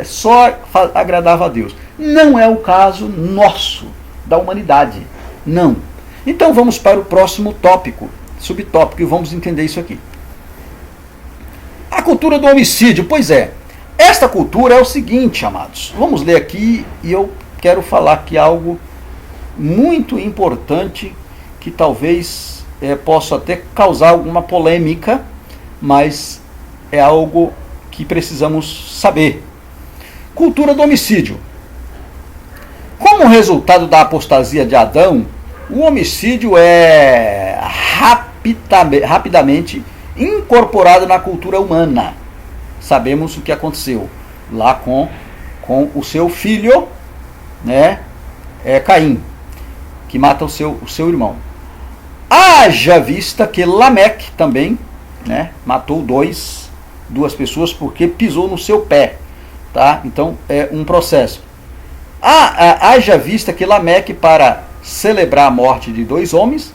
Speaker 1: só agradava a Deus. Não é o caso nosso, da humanidade. Não. Então vamos para o próximo tópico, subtópico, e vamos entender isso aqui. A cultura do homicídio. Pois é, esta cultura é o seguinte, amados. Vamos ler aqui, e eu quero falar aqui algo muito importante, que talvez possa até causar alguma polêmica, mas é algo que precisamos saber. Cultura do homicídio. Como resultado da apostasia de Adão, o homicídio é rapidamente incorporado na cultura humana. Sabemos o que aconteceu lá com o seu filho, né, Caim, que mata o seu irmão. Haja vista que Lameque também, né, matou duas pessoas porque pisou no seu pé. Tá? Então é um processo. Haja vista que Lameque, para celebrar a morte de 2 homens,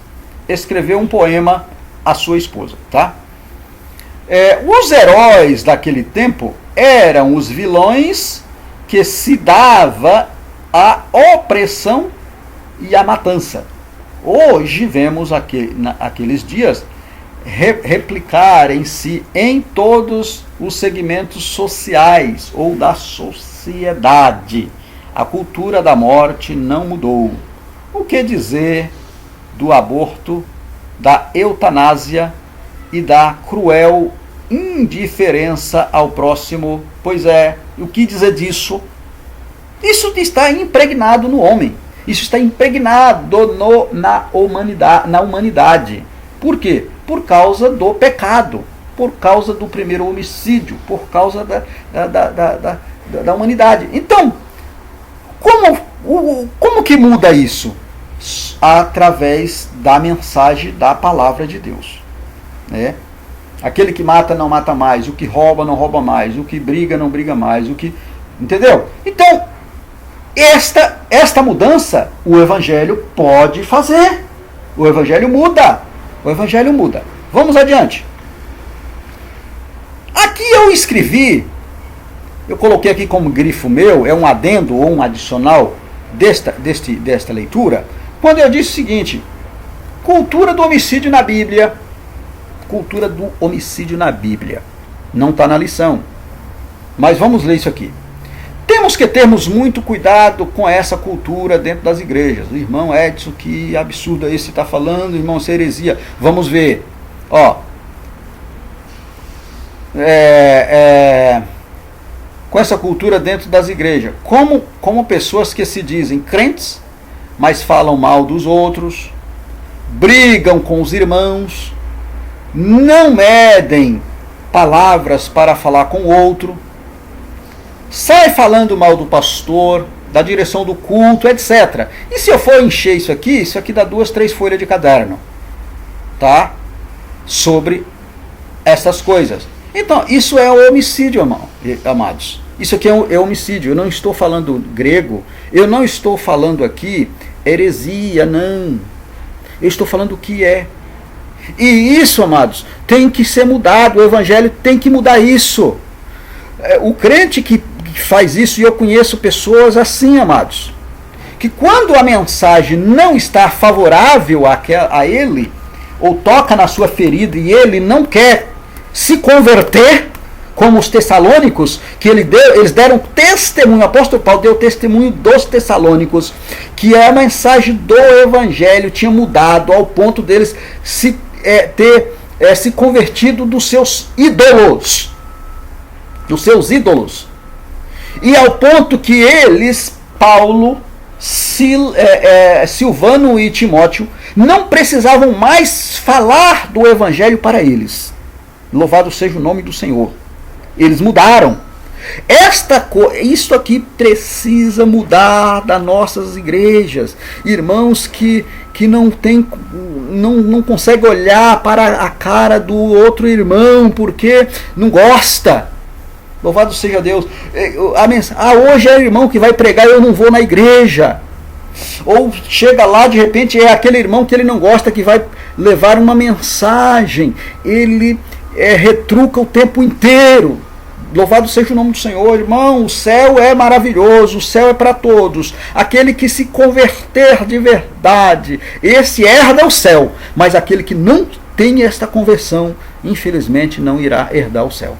Speaker 1: escreveu um poema à sua esposa. Tá? Os heróis daquele tempo eram os vilões que se dava a opressão e a matança. Hoje vemos aqueles dias replicarem-se em todos os segmentos sociais ou da sociedade. A cultura da morte não mudou. O que dizer do aborto, da eutanásia e da cruel indiferença ao próximo? Pois é, o que dizer disso? Isso está impregnado no homem. Isso está impregnado na humanidade. Por quê? Por causa do pecado, por causa do primeiro homicídio, por causa da humanidade. Então, como que muda isso? Através da mensagem da palavra de Deus. Né? Aquele que mata não mata mais, o que rouba não rouba mais, o que briga não briga mais, entendeu? Então, esta mudança o Evangelho pode fazer. O Evangelho muda. O Evangelho muda. Vamos adiante. Aqui eu coloquei aqui como grifo meu, é um adendo ou um adicional desta leitura, quando eu disse o seguinte: cultura do homicídio na Bíblia, cultura do homicídio na Bíblia. Não está na lição. Mas vamos ler isso aqui. Temos que termos muito cuidado com essa cultura dentro das igrejas. O irmão Edson, que absurdo é esse que está falando, irmão, isso é heresia. Vamos ver. Ó. Com essa cultura dentro das igrejas. Como pessoas que se dizem crentes, mas falam mal dos outros, brigam com os irmãos, não medem palavras para falar com o outro, sai falando mal do pastor, da direção do culto, etc. E se eu for encher isso aqui dá 2, 3 folhas de caderno, tá? Sobre essas coisas. Então, isso é o homicídio, amados. Isso aqui é homicídio. Eu não estou falando grego, eu não estou falando aqui heresia, não. Eu estou falando o que é. E isso, amados, tem que ser mudado. O evangelho tem que mudar isso. O crente que faz isso, e eu conheço pessoas assim, amados, que quando a mensagem não está favorável a ele, ou toca na sua ferida e ele não quer se converter, como os tessalônicos, que eles deram testemunho, o apóstolo Paulo deu testemunho dos tessalônicos, que a mensagem do evangelho tinha mudado ao ponto deles ter se convertido dos seus ídolos. E ao ponto que eles, Paulo, Silvano e Timóteo, não precisavam mais falar do evangelho para eles. Louvado seja o nome do Senhor. Eles mudaram. Isso aqui precisa mudar das nossas igrejas. Irmãos que não conseguem olhar para a cara do outro irmão porque não gosta. Louvado seja Deus. Hoje é o irmão que vai pregar e eu não vou na igreja. Ou chega lá, de repente é aquele irmão que ele não gosta que vai levar uma mensagem. Ele retruca o tempo inteiro. Louvado seja o nome do Senhor, irmão. O céu é maravilhoso, o céu é para todos. Aquele que se converter de verdade, esse herda o céu. Mas aquele que não tem esta conversão, infelizmente não irá herdar o céu.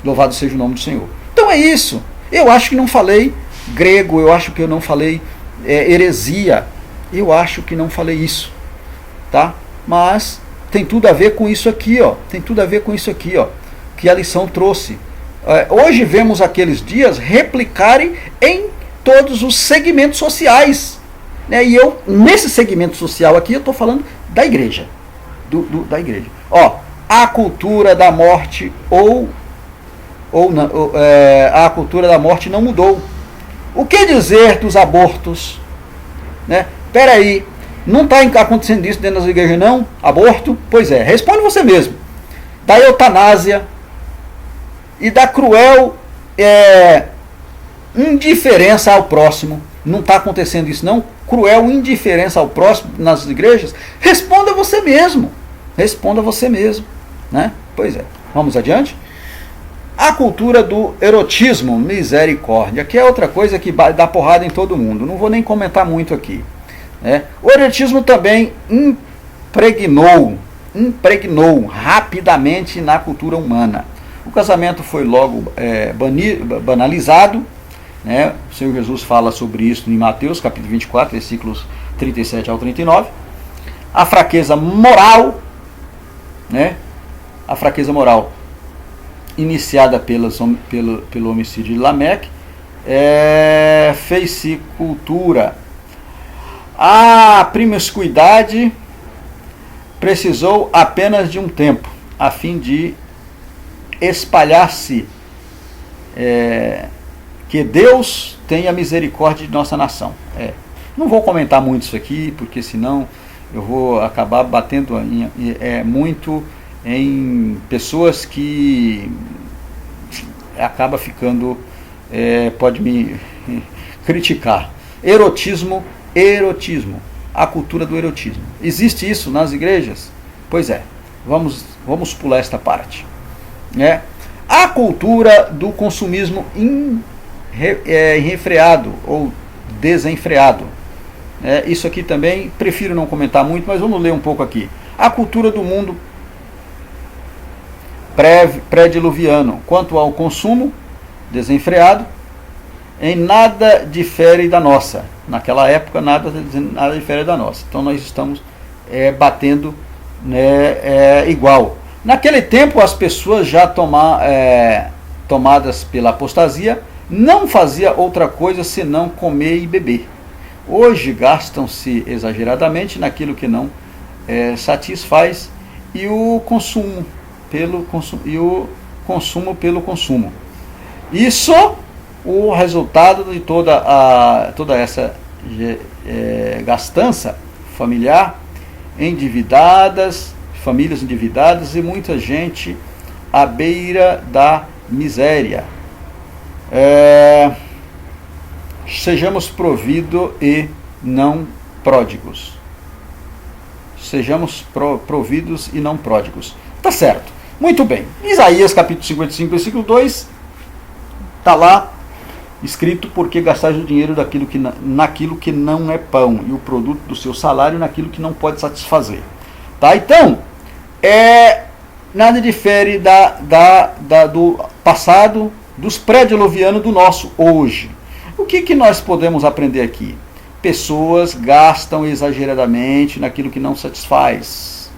Speaker 1: Louvado seja o nome do Senhor. Então é isso. Eu acho que não falei grego, eu acho que eu não falei heresia. Eu acho que não falei isso. Tá? Mas tem tudo a ver com isso aqui, ó. Tem tudo a ver com isso aqui, ó. Que a lição trouxe. Hoje vemos aqueles dias replicarem em todos os segmentos sociais. Né? E eu, nesse segmento social aqui, eu estou falando da igreja. Da igreja. Ó, a cultura da morte a cultura da morte não mudou. O que dizer dos abortos? Né? Peraí, não está acontecendo isso dentro das igrejas não? Aborto? Pois é, responde você mesmo. Da eutanásia e da cruel indiferença ao próximo. Não está acontecendo isso não? Cruel indiferença ao próximo nas igrejas? Responda você mesmo. Responda você mesmo. Né? Pois é. Vamos adiante? A cultura do erotismo, misericórdia, que é outra coisa que dá porrada em todo mundo. Não vou nem comentar muito aqui. Né? O erotismo também impregnou rapidamente na cultura humana. O casamento foi logo banalizado. Né? O Senhor Jesus fala sobre isso em Mateus, capítulo 24, versículos 37 ao 39. A fraqueza moral, né? A fraqueza moral iniciada pelo homicídio de Lameque, fez-se cultura. A promiscuidade precisou apenas de um tempo, a fim de espalhar-se, que Deus tenha misericórdia de nossa nação. Não vou comentar muito isso aqui, porque senão eu vou acabar batendo muito em pessoas que acaba ficando, pode me criticar. Erotismo, a cultura do erotismo. Existe isso nas igrejas? Pois é, vamos pular esta parte. A cultura do consumismo irrefreado ou desenfreado. Isso aqui também, prefiro não comentar muito, mas vamos ler um pouco aqui. A cultura do mundo pré-diluviano, quanto ao consumo desenfreado, em nada difere da nossa. Naquela época, nada difere da nossa. Então, nós estamos batendo, né, igual. Naquele tempo, as pessoas já tomadas pela apostasia, não fazia outra coisa senão comer e beber. Hoje, gastam-se exageradamente naquilo que não satisfaz e o consumo pelo consumo. Isso o resultado de toda essa gastança familiar, famílias endividadas e muita gente à beira da miséria. Sejamos providos e não pródigos. Sejamos providos e não pródigos. Tá certo. Muito bem. Isaías capítulo 55, versículo 2, está lá escrito: porque gastais o dinheiro naquilo que não é pão, e o produto do seu salário naquilo que não pode satisfazer. Tá? Então, nada difere do passado, dos pré-diluvianos, do nosso hoje. O que nós podemos aprender aqui? Pessoas gastam exageradamente naquilo que não satisfaz.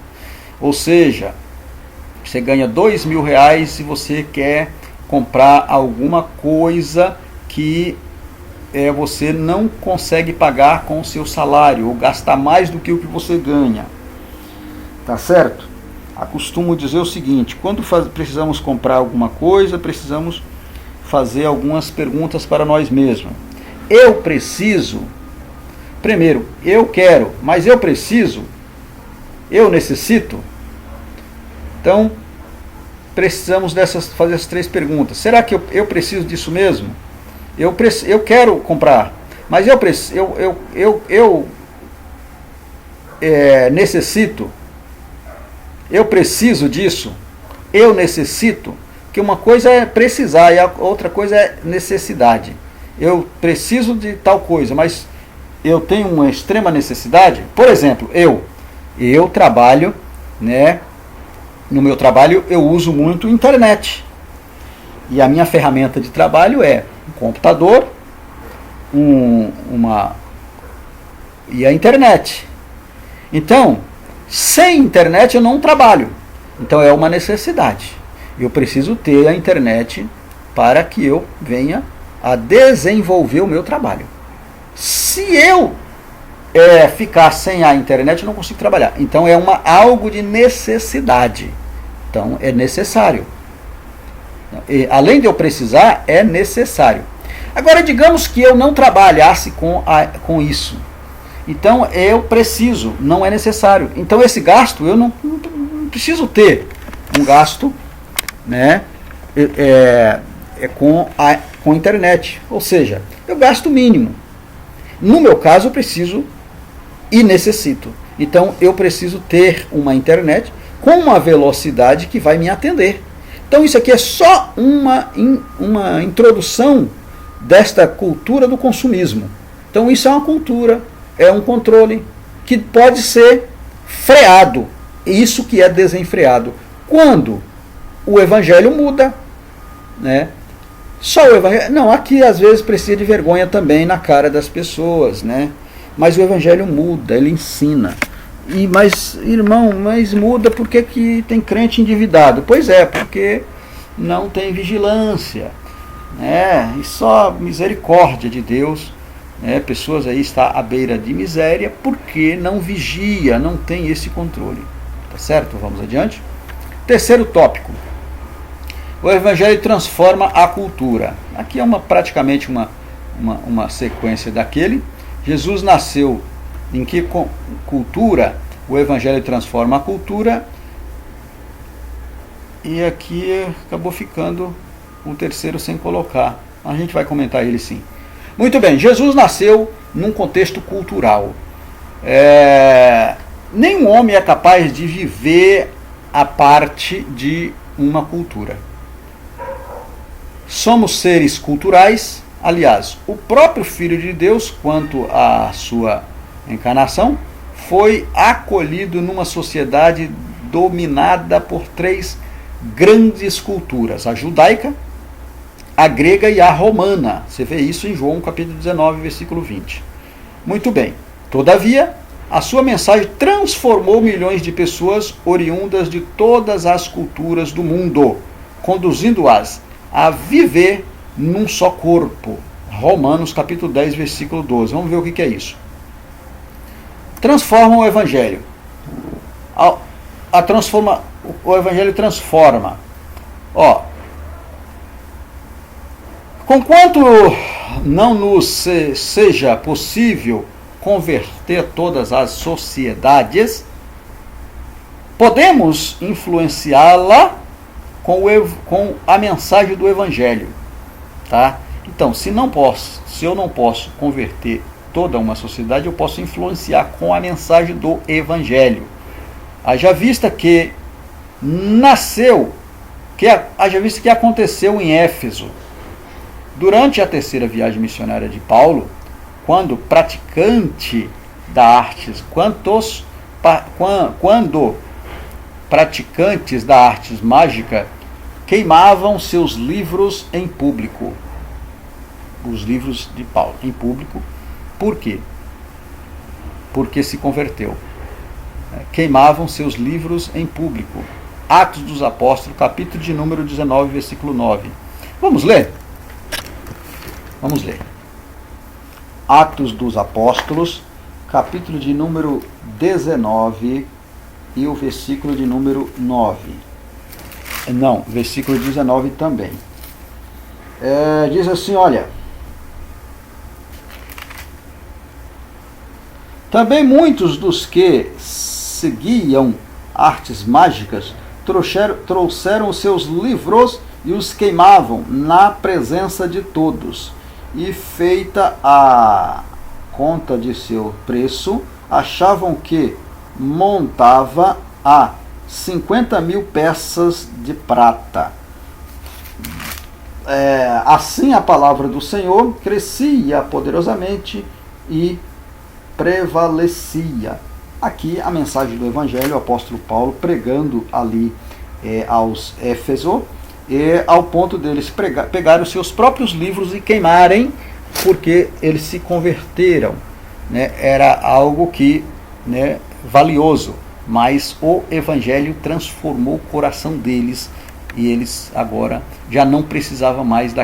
Speaker 1: Ou seja, você ganha R$2.000 e você quer comprar alguma coisa que você não consegue pagar com o seu salário, ou gastar mais do que o que você ganha. Tá certo? Costumo dizer o seguinte: quando precisamos comprar alguma coisa, precisamos fazer algumas perguntas para nós mesmos. Eu preciso? Primeiro, eu quero, mas eu preciso? Eu necessito? Então, precisamos fazer essas 3 perguntas. Será que eu preciso disso mesmo? Eu quero comprar, mas eu necessito? Eu preciso disso? Eu necessito? Porque uma coisa é precisar e a outra coisa é necessidade. Eu preciso de tal coisa, mas eu tenho uma extrema necessidade. Por exemplo, eu trabalho, né? No meu trabalho eu uso muito internet. E a minha ferramenta de trabalho é um computador, e a internet. Então, sem internet eu não trabalho. Então é uma necessidade. Eu preciso ter a internet para que eu venha a desenvolver o meu trabalho. Se eu ficar sem a internet, eu não consigo trabalhar. Então é algo de necessidade. Então é necessário. E, além de eu precisar, é necessário. Agora, digamos que eu não trabalhasse com isso. Então eu preciso, não é necessário. Então esse gasto eu não preciso ter um gasto, né, com a internet. Ou seja, eu gasto mínimo. No meu caso, eu preciso e necessito. Então eu preciso ter uma internet com uma velocidade que vai me atender. Então isso aqui é só uma introdução desta cultura do consumismo. Então isso é uma cultura, é um controle que pode ser freado. Isso que é desenfreado. Quando o evangelho muda, né? Só o evangelho. Não, aqui às vezes precisa de vergonha também na cara das pessoas, né? Mas o evangelho muda, ele ensina. Mas, irmão, muda porque que tem crente endividado? Pois é, porque não tem vigilância, né? E só misericórdia de Deus, né? Pessoas aí estão à beira de miséria porque não vigia, não tem esse controle. Tá certo? Vamos adiante. Terceiro tópico. O evangelho transforma a cultura. Aqui é praticamente uma sequência daquele. Jesus nasceu em que cultura? O evangelho transforma a cultura. E aqui acabou ficando um terceiro sem colocar. A gente vai comentar ele sim. Muito bem, Jesus nasceu num contexto cultural. Nenhum homem é capaz de viver a parte de uma cultura. Somos seres culturais. Aliás, o próprio Filho de Deus, quanto à sua encarnação, foi acolhido numa sociedade dominada por três grandes culturas: a judaica, a grega e a romana. Você vê isso em João capítulo 19, versículo 20. Muito bem. Todavia, a sua mensagem transformou milhões de pessoas oriundas de todas as culturas do mundo, conduzindo-as a viver num só corpo. Romanos capítulo 10, versículo 12. Vamos ver o que é isso. Transforma o Evangelho. O Evangelho transforma. Conquanto não nos seja possível converter todas as sociedades, podemos influenciá-la com a mensagem do Evangelho. Tá? Então, se eu não posso converter toda uma sociedade, eu posso influenciar com a mensagem do Evangelho. Haja vista que aconteceu em Éfeso. Durante a terceira viagem missionária de Paulo, quando praticantes da artes mágica queimavam seus livros em público. Os livros de Paulo em público. Por quê? Porque se converteu. Queimavam seus livros em público. Atos dos Apóstolos, capítulo de número 19, versículo 9. Vamos ler? Vamos ler. Atos dos Apóstolos, capítulo de número 19 e o versículo de número 9. Não, versículo 19 também. Diz assim, olha. Também muitos dos que seguiam artes mágicas trouxeram os seus livros e os queimavam na presença de todos. E feita a conta de seu preço, achavam que montava a 50.000 peças de prata. Assim a palavra do Senhor crescia poderosamente e prevalecia. Aqui a mensagem do Evangelho, o apóstolo Paulo pregando ali aos Éfeso, ao ponto deles pegarem os seus próprios livros e queimarem, porque eles se converteram. Né? Era algo que, né, valioso, mas o Evangelho transformou o coração deles e eles agora já não precisavam mais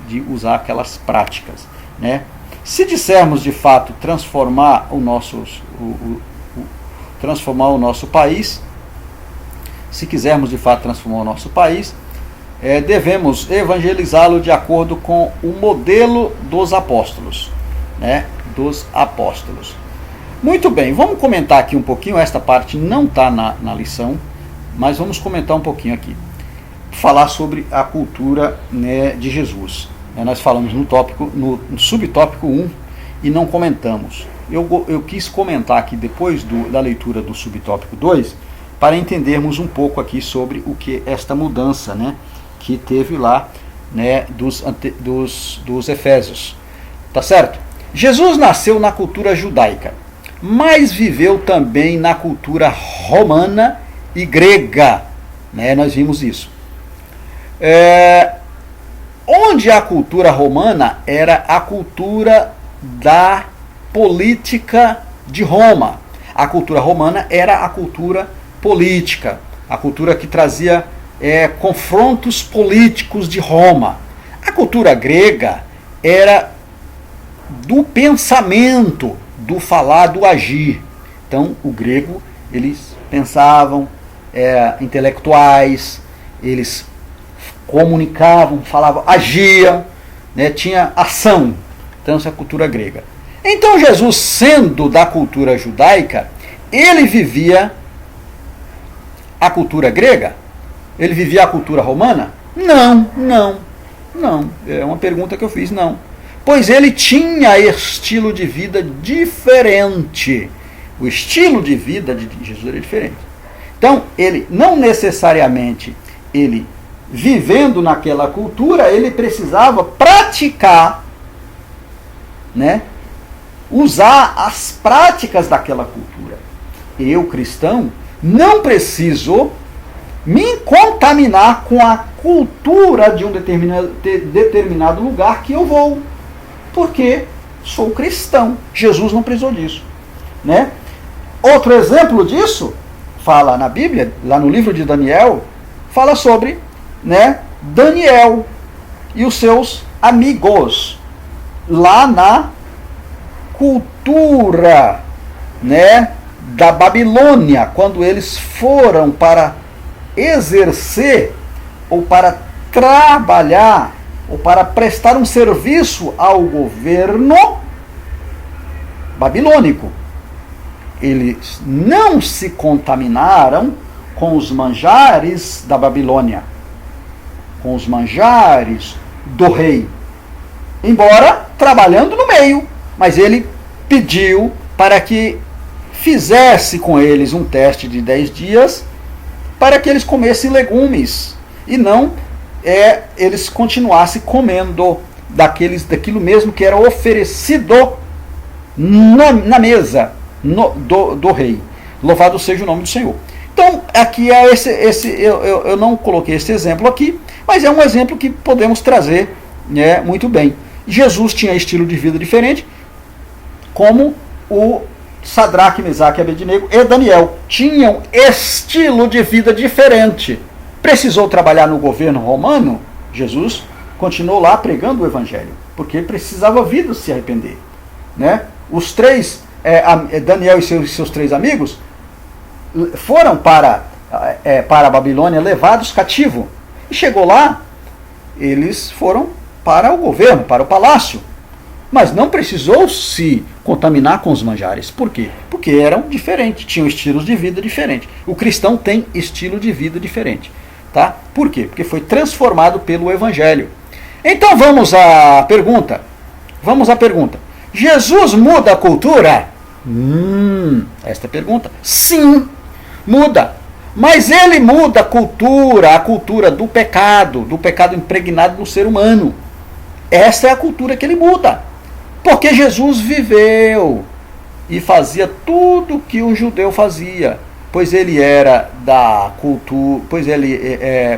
Speaker 1: de usar aquelas práticas. Né? Se dissermos de fato transformar o nosso país, se quisermos de fato transformar o nosso país, devemos evangelizá-lo de acordo com o modelo dos apóstolos. Né? Dos apóstolos. Muito bem, vamos comentar aqui um pouquinho. Esta parte não está na lição, mas vamos comentar um pouquinho aqui. Falar sobre a cultura, né, de Jesus. Nós falamos no subtópico 1 e não comentamos. Eu quis comentar aqui depois da leitura do subtópico 2 para entendermos um pouco aqui sobre o que esta mudança, né, que teve lá, né, dos Efésios. Tá certo? Jesus nasceu na cultura judaica, mas viveu também na cultura romana e grega. Né? Nós vimos isso. Onde a cultura romana era a cultura da política de Roma. A cultura romana era a cultura política, a cultura que trazia confrontos políticos de Roma. A cultura grega era do pensamento, do falar, do agir. Então, o grego, eles pensavam, intelectuais, eles comunicavam, falavam, agiam, né, tinha ação. Então, essa é a cultura grega. Então, Jesus, sendo da cultura judaica, ele vivia a cultura grega? Ele vivia a cultura romana? Não. É uma pergunta que eu fiz, não. Pois ele tinha estilo de vida diferente. O estilo de vida de Jesus era diferente. Então, ele não necessariamente, ele vivendo naquela cultura, ele precisava praticar, né, usar as práticas daquela cultura. Eu, cristão, não preciso me contaminar com a cultura de um determinado lugar que eu vou, porque sou cristão. Jesus não precisou disso, né? Outro exemplo disso, fala na Bíblia, lá no livro de Daniel, fala sobre, né, Daniel e os seus amigos, lá na cultura, né, da Babilônia, quando eles foram para exercer, ou para trabalhar, ou para prestar um serviço ao governo babilônico. Eles não se contaminaram com os manjares da Babilônia, com os manjares do rei, embora trabalhando no meio, mas ele pediu para que fizesse com eles um teste de 10 dias, para que eles comessem legumes, e não eles continuassem comendo daquilo mesmo que era oferecido na mesa do rei. Louvado seja o nome do Senhor. Então, aqui é eu não coloquei esse exemplo aqui, mas é um exemplo que podemos trazer, né, muito bem. Jesus tinha estilo de vida diferente, como o Sadraque, Mesaque, Abednego e Daniel tinham estilo de vida diferente. Precisou trabalhar no governo romano? Jesus continuou lá pregando o evangelho, porque precisava vir de se arrepender, né? Os três, Daniel e seus três amigos, foram para a Babilônia levados cativo. E chegou lá, eles foram para o governo, para o palácio. Mas não precisou se contaminar com os manjares. Por quê? Porque eram diferentes, tinham estilos de vida diferentes. O cristão tem estilo de vida diferente. Tá? Por quê? Porque foi transformado pelo evangelho. Então vamos à pergunta. Jesus muda a cultura? Esta é a pergunta. Sim, muda. Mas ele muda a cultura do pecado impregnado no ser humano. Essa é a cultura que ele muda. Porque Jesus viveu e fazia tudo o que um judeu fazia, pois ele era da cultura,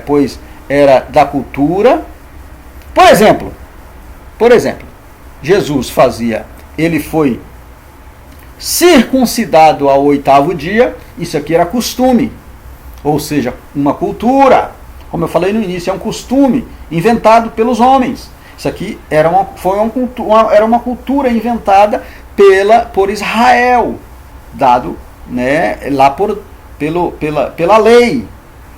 Speaker 1: pois era da cultura. Por exemplo, Jesus ele foi circuncidado ao 8º dia. Isso aqui era costume, ou seja, uma cultura. Como eu falei no início, é um costume inventado pelos homens. Isso aqui era uma cultura inventada por Israel, dado, né, lá pela lei.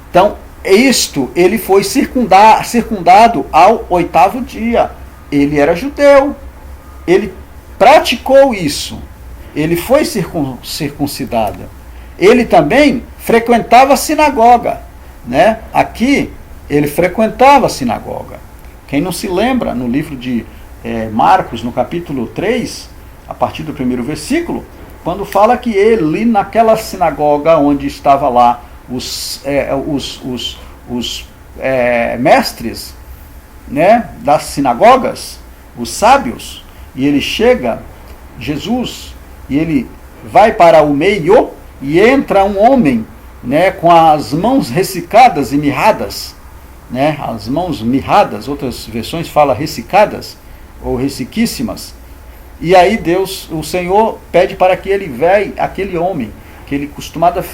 Speaker 1: Então, ele foi circundado ao 8º dia. Ele era judeu. Ele praticou isso. Ele foi circuncidado. Ele também frequentava a sinagoga, né? Aqui, ele frequentava a sinagoga. Quem não se lembra, no livro de Marcos, no capítulo 3, a partir do 1º versículo, quando fala que ele, naquela sinagoga onde estava lá os mestres, né, das sinagogas, os sábios, e ele chega, Jesus, e ele vai para o meio, e entra um homem, né, com as mãos ressecadas e mirradas, né, as mãos mirradas, outras versões falam ressecadas ou ressequíssimas. E aí o Senhor pede para que aquele homem, que ele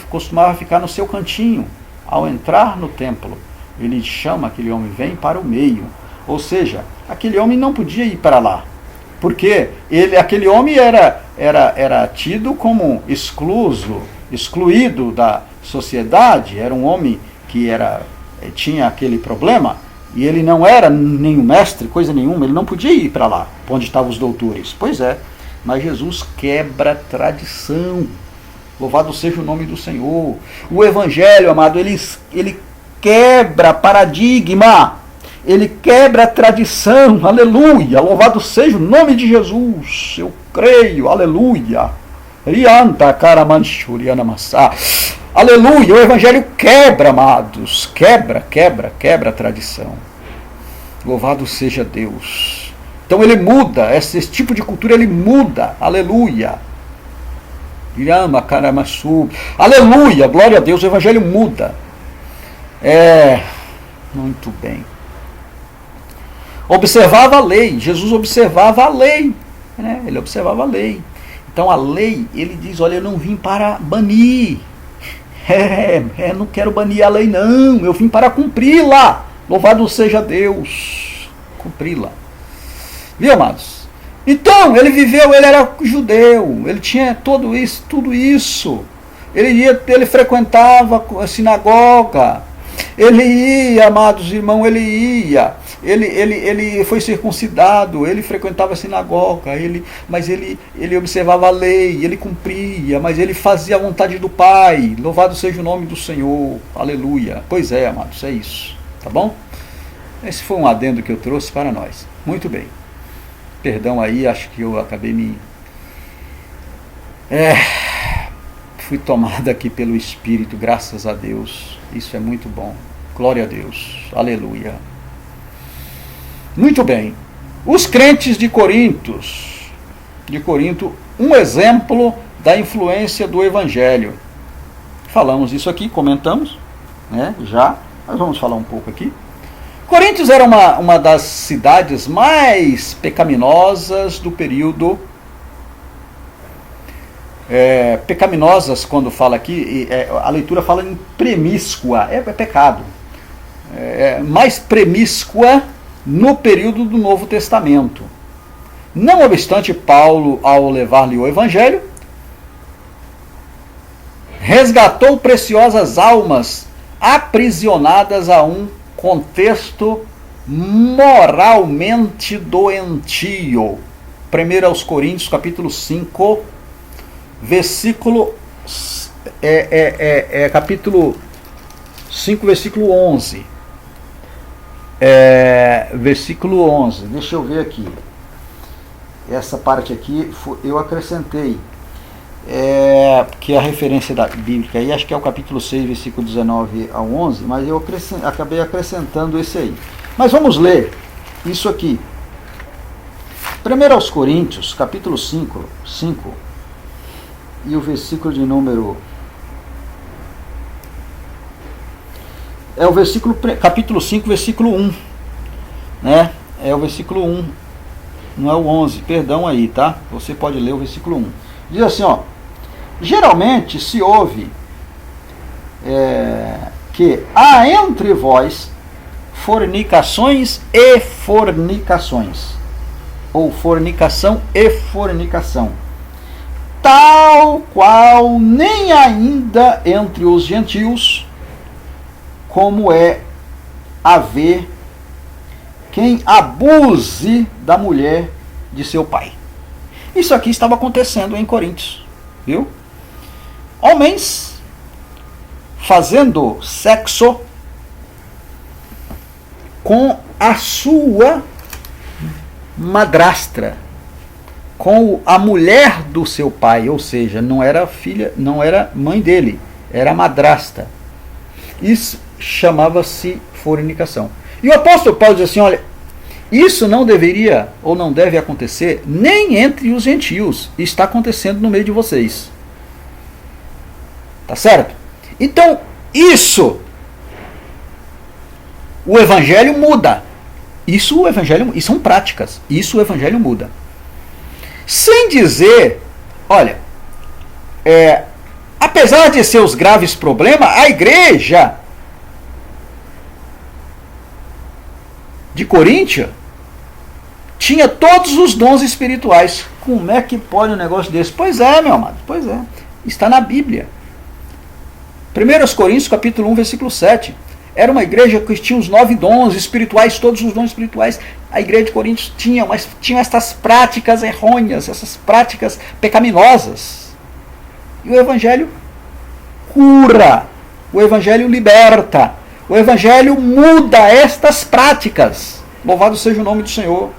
Speaker 1: costumava ficar no seu cantinho, ao entrar no templo, ele chama aquele homem, vem para o meio. Ou seja, aquele homem não podia ir para lá, porque aquele homem era tido como excluído da sociedade, era um homem que tinha aquele problema, e ele não era nenhum mestre, coisa nenhuma, ele não podia ir para lá, onde estavam os doutores. Pois é, mas Jesus quebra tradição. Louvado seja o nome do Senhor. O Evangelho, amado, ele quebra paradigma, ele quebra tradição, aleluia, louvado seja o nome de Jesus, eu creio, aleluia. Aleluia, o Evangelho quebra, amados, quebra a tradição. Louvado seja Deus. Então ele muda, esse tipo de cultura ele muda, aleluia. Irama, Karamassu, aleluia, glória a Deus, o evangelho muda. Muito bem. Observava a lei, Jesus observava a lei, né? Ele observava a lei. Então a lei, ele diz, olha, eu não vim para banir, não quero banir a lei não, eu vim para cumpri-la, louvado seja Deus, cumpri-la. Viu, amados? Então, ele viveu, ele era judeu, ele tinha tudo isso, ele frequentava a sinagoga, ele ia, amados irmãos, ele foi circuncidado, ele frequentava a sinagoga, mas ele observava a lei, ele cumpria, mas ele fazia a vontade do Pai, louvado seja o nome do Senhor, aleluia. Pois é, amados, é isso, tá bom? Esse foi um adendo que eu trouxe para nós. Muito bem. Perdão aí, acho que eu acabei fui tomado aqui pelo Espírito, graças a Deus. Isso é muito bom. Glória a Deus. Aleluia. Muito bem. Os crentes de Corinto, um exemplo da influência do Evangelho. Falamos isso aqui, comentamos, né? Já. Mas vamos falar um pouco aqui. Corinto era uma das cidades mais pecaminosas do período. Pecaminosas, quando fala aqui, a leitura fala em promíscua, é pecado. Mais promíscua no período do Novo Testamento. Não obstante, Paulo, ao levar-lhe o Evangelho, resgatou preciosas almas aprisionadas a um contexto moralmente doentio. 1 aos Coríntios, capítulo 5, versículo capítulo 5, versículo 11. Versículo 11. Deixa eu ver aqui. Essa parte aqui eu acrescentei. Que é a referência bíblica aí, acho que é o capítulo 6, versículo 19 ao 11, mas eu acabei acrescentando esse aí. Mas vamos ler isso aqui. 1 aos Coríntios, capítulo 5, e o versículo de número... É o versículo, capítulo 5, versículo 1. Né? É o versículo 1. Não é o 11, perdão aí, tá? Você pode ler o versículo 1. Diz assim, ó. Geralmente se ouve que há entre vós fornicações e fornicações, ou fornicação e fornicação, tal qual nem ainda entre os gentios, como é haver quem abuse da mulher de seu pai. Isso aqui estava acontecendo em Coríntios, viu? Homens fazendo sexo com a sua madrastra, com a mulher do seu pai, ou seja, não era filha, não era mãe dele, era madrasta. Isso chamava-se fornicação. E o apóstolo Paulo diz assim, olha, isso não deveria ou não deve acontecer nem entre os gentios, está acontecendo no meio de vocês. Tá certo? Então, isso o evangelho muda. Isso são práticas. Isso o evangelho muda. Sem dizer, olha, apesar de seus graves problemas, a igreja de Coríntio tinha todos os dons espirituais. Como é que pode um negócio desse? Pois é, meu amado, pois é. Está na Bíblia. 1 Coríntios, capítulo 1, versículo 7. Era uma igreja que tinha os 9 dons espirituais, todos os dons espirituais. A igreja de Coríntios tinha, mas tinha essas práticas errôneas, essas práticas pecaminosas. E o evangelho cura, o evangelho liberta, o evangelho muda estas práticas. Louvado seja o nome do Senhor.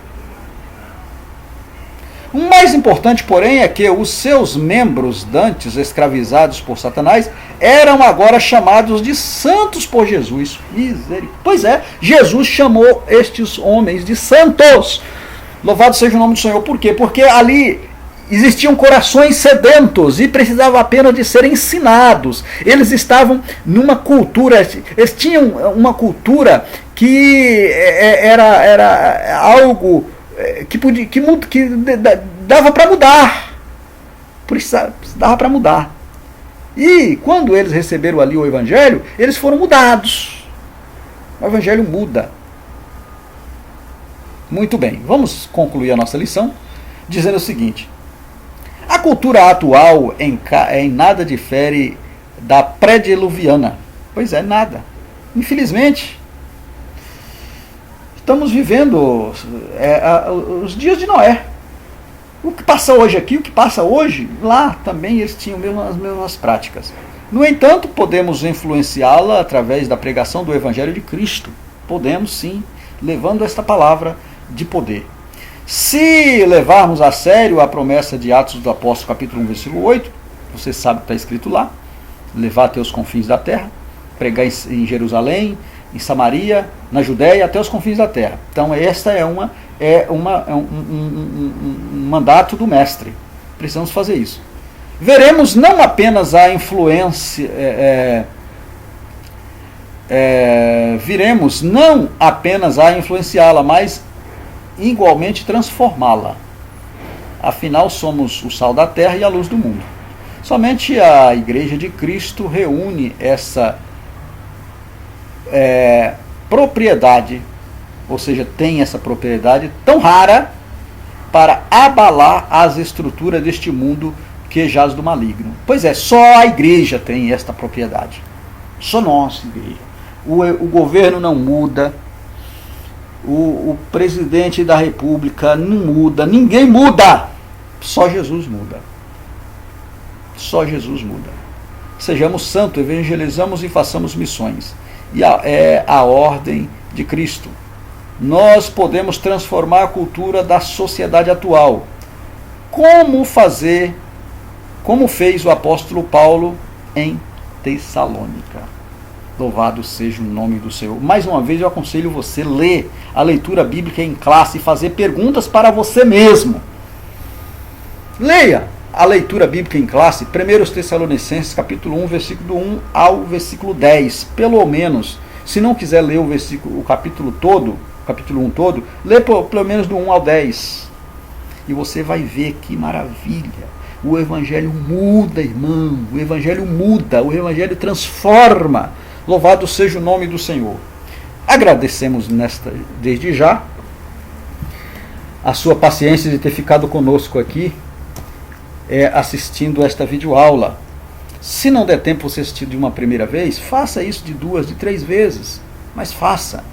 Speaker 1: O mais importante, porém, é que os seus membros dantes escravizados por Satanás eram agora chamados de santos por Jesus. Misericórdia. Pois é, Jesus chamou estes homens de santos. Louvado seja o nome do Senhor. Por quê? Porque ali existiam corações sedentos e precisavam apenas de serem ensinados. Eles estavam numa cultura, eles tinham uma cultura que era algo que dava para mudar. Dava para mudar. E quando eles receberam ali o Evangelho, eles foram mudados. O Evangelho muda. Muito bem, vamos concluir a nossa lição dizendo o seguinte: a cultura atual em nada difere da pré-diluviana. Pois é, nada. Infelizmente, estamos vivendo os dias de Noé. O que passa hoje aqui, o que passa hoje, lá também eles tinham as mesmas práticas. No entanto, podemos influenciá-la através da pregação do Evangelho de Cristo. Podemos sim, levando esta palavra de poder. Se levarmos a sério a promessa de Atos dos Apóstolos, capítulo 1, versículo 8, você sabe que está escrito lá: levar até os confins da terra, pregar em Jerusalém, em Samaria, na Judéia, até os confins da terra. Então, esta é um mandato do mestre. Precisamos fazer isso. Veremos não apenas a influência, viremos não apenas a influenciá-la, mas igualmente transformá-la. Afinal, somos o sal da terra e a luz do mundo. Somente a Igreja de Cristo reúne essa propriedade, ou seja, tem essa propriedade tão rara para abalar as estruturas deste mundo que jaz do maligno. Pois é, só a igreja tem esta propriedade. Só nós, igreja. O governo não muda, o presidente da república não muda, ninguém muda. Só Jesus muda. Só Jesus muda. Sejamos santos, evangelizamos e façamos missões. E é a ordem de Cristo. Nós podemos transformar a cultura da sociedade atual. Como fez o apóstolo Paulo em Tessalônica. Louvado seja o nome do Senhor. Mais uma vez eu aconselho você a ler a leitura bíblica em classe e fazer perguntas para você mesmo. Leia a leitura bíblica em classe, 1 Tessalonicenses, capítulo 1, versículo 1 ao versículo 10. Pelo menos, se não quiser ler o capítulo 1 todo, lê pelo menos do 1 ao 10. E você vai ver que maravilha. O Evangelho muda, irmão. O Evangelho muda. O Evangelho transforma. Louvado seja o nome do Senhor. Agradecemos desde já a sua paciência de ter ficado conosco aqui, assistindo esta videoaula. Se não der tempo você assistir de uma primeira vez, faça isso de 2, de 3 vezes. Mas faça,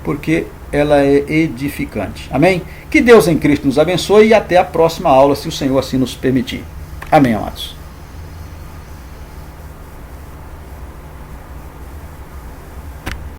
Speaker 1: porque ela é edificante. Amém? Que Deus em Cristo nos abençoe e até a próxima aula, se o Senhor assim nos permitir. Amém, amados.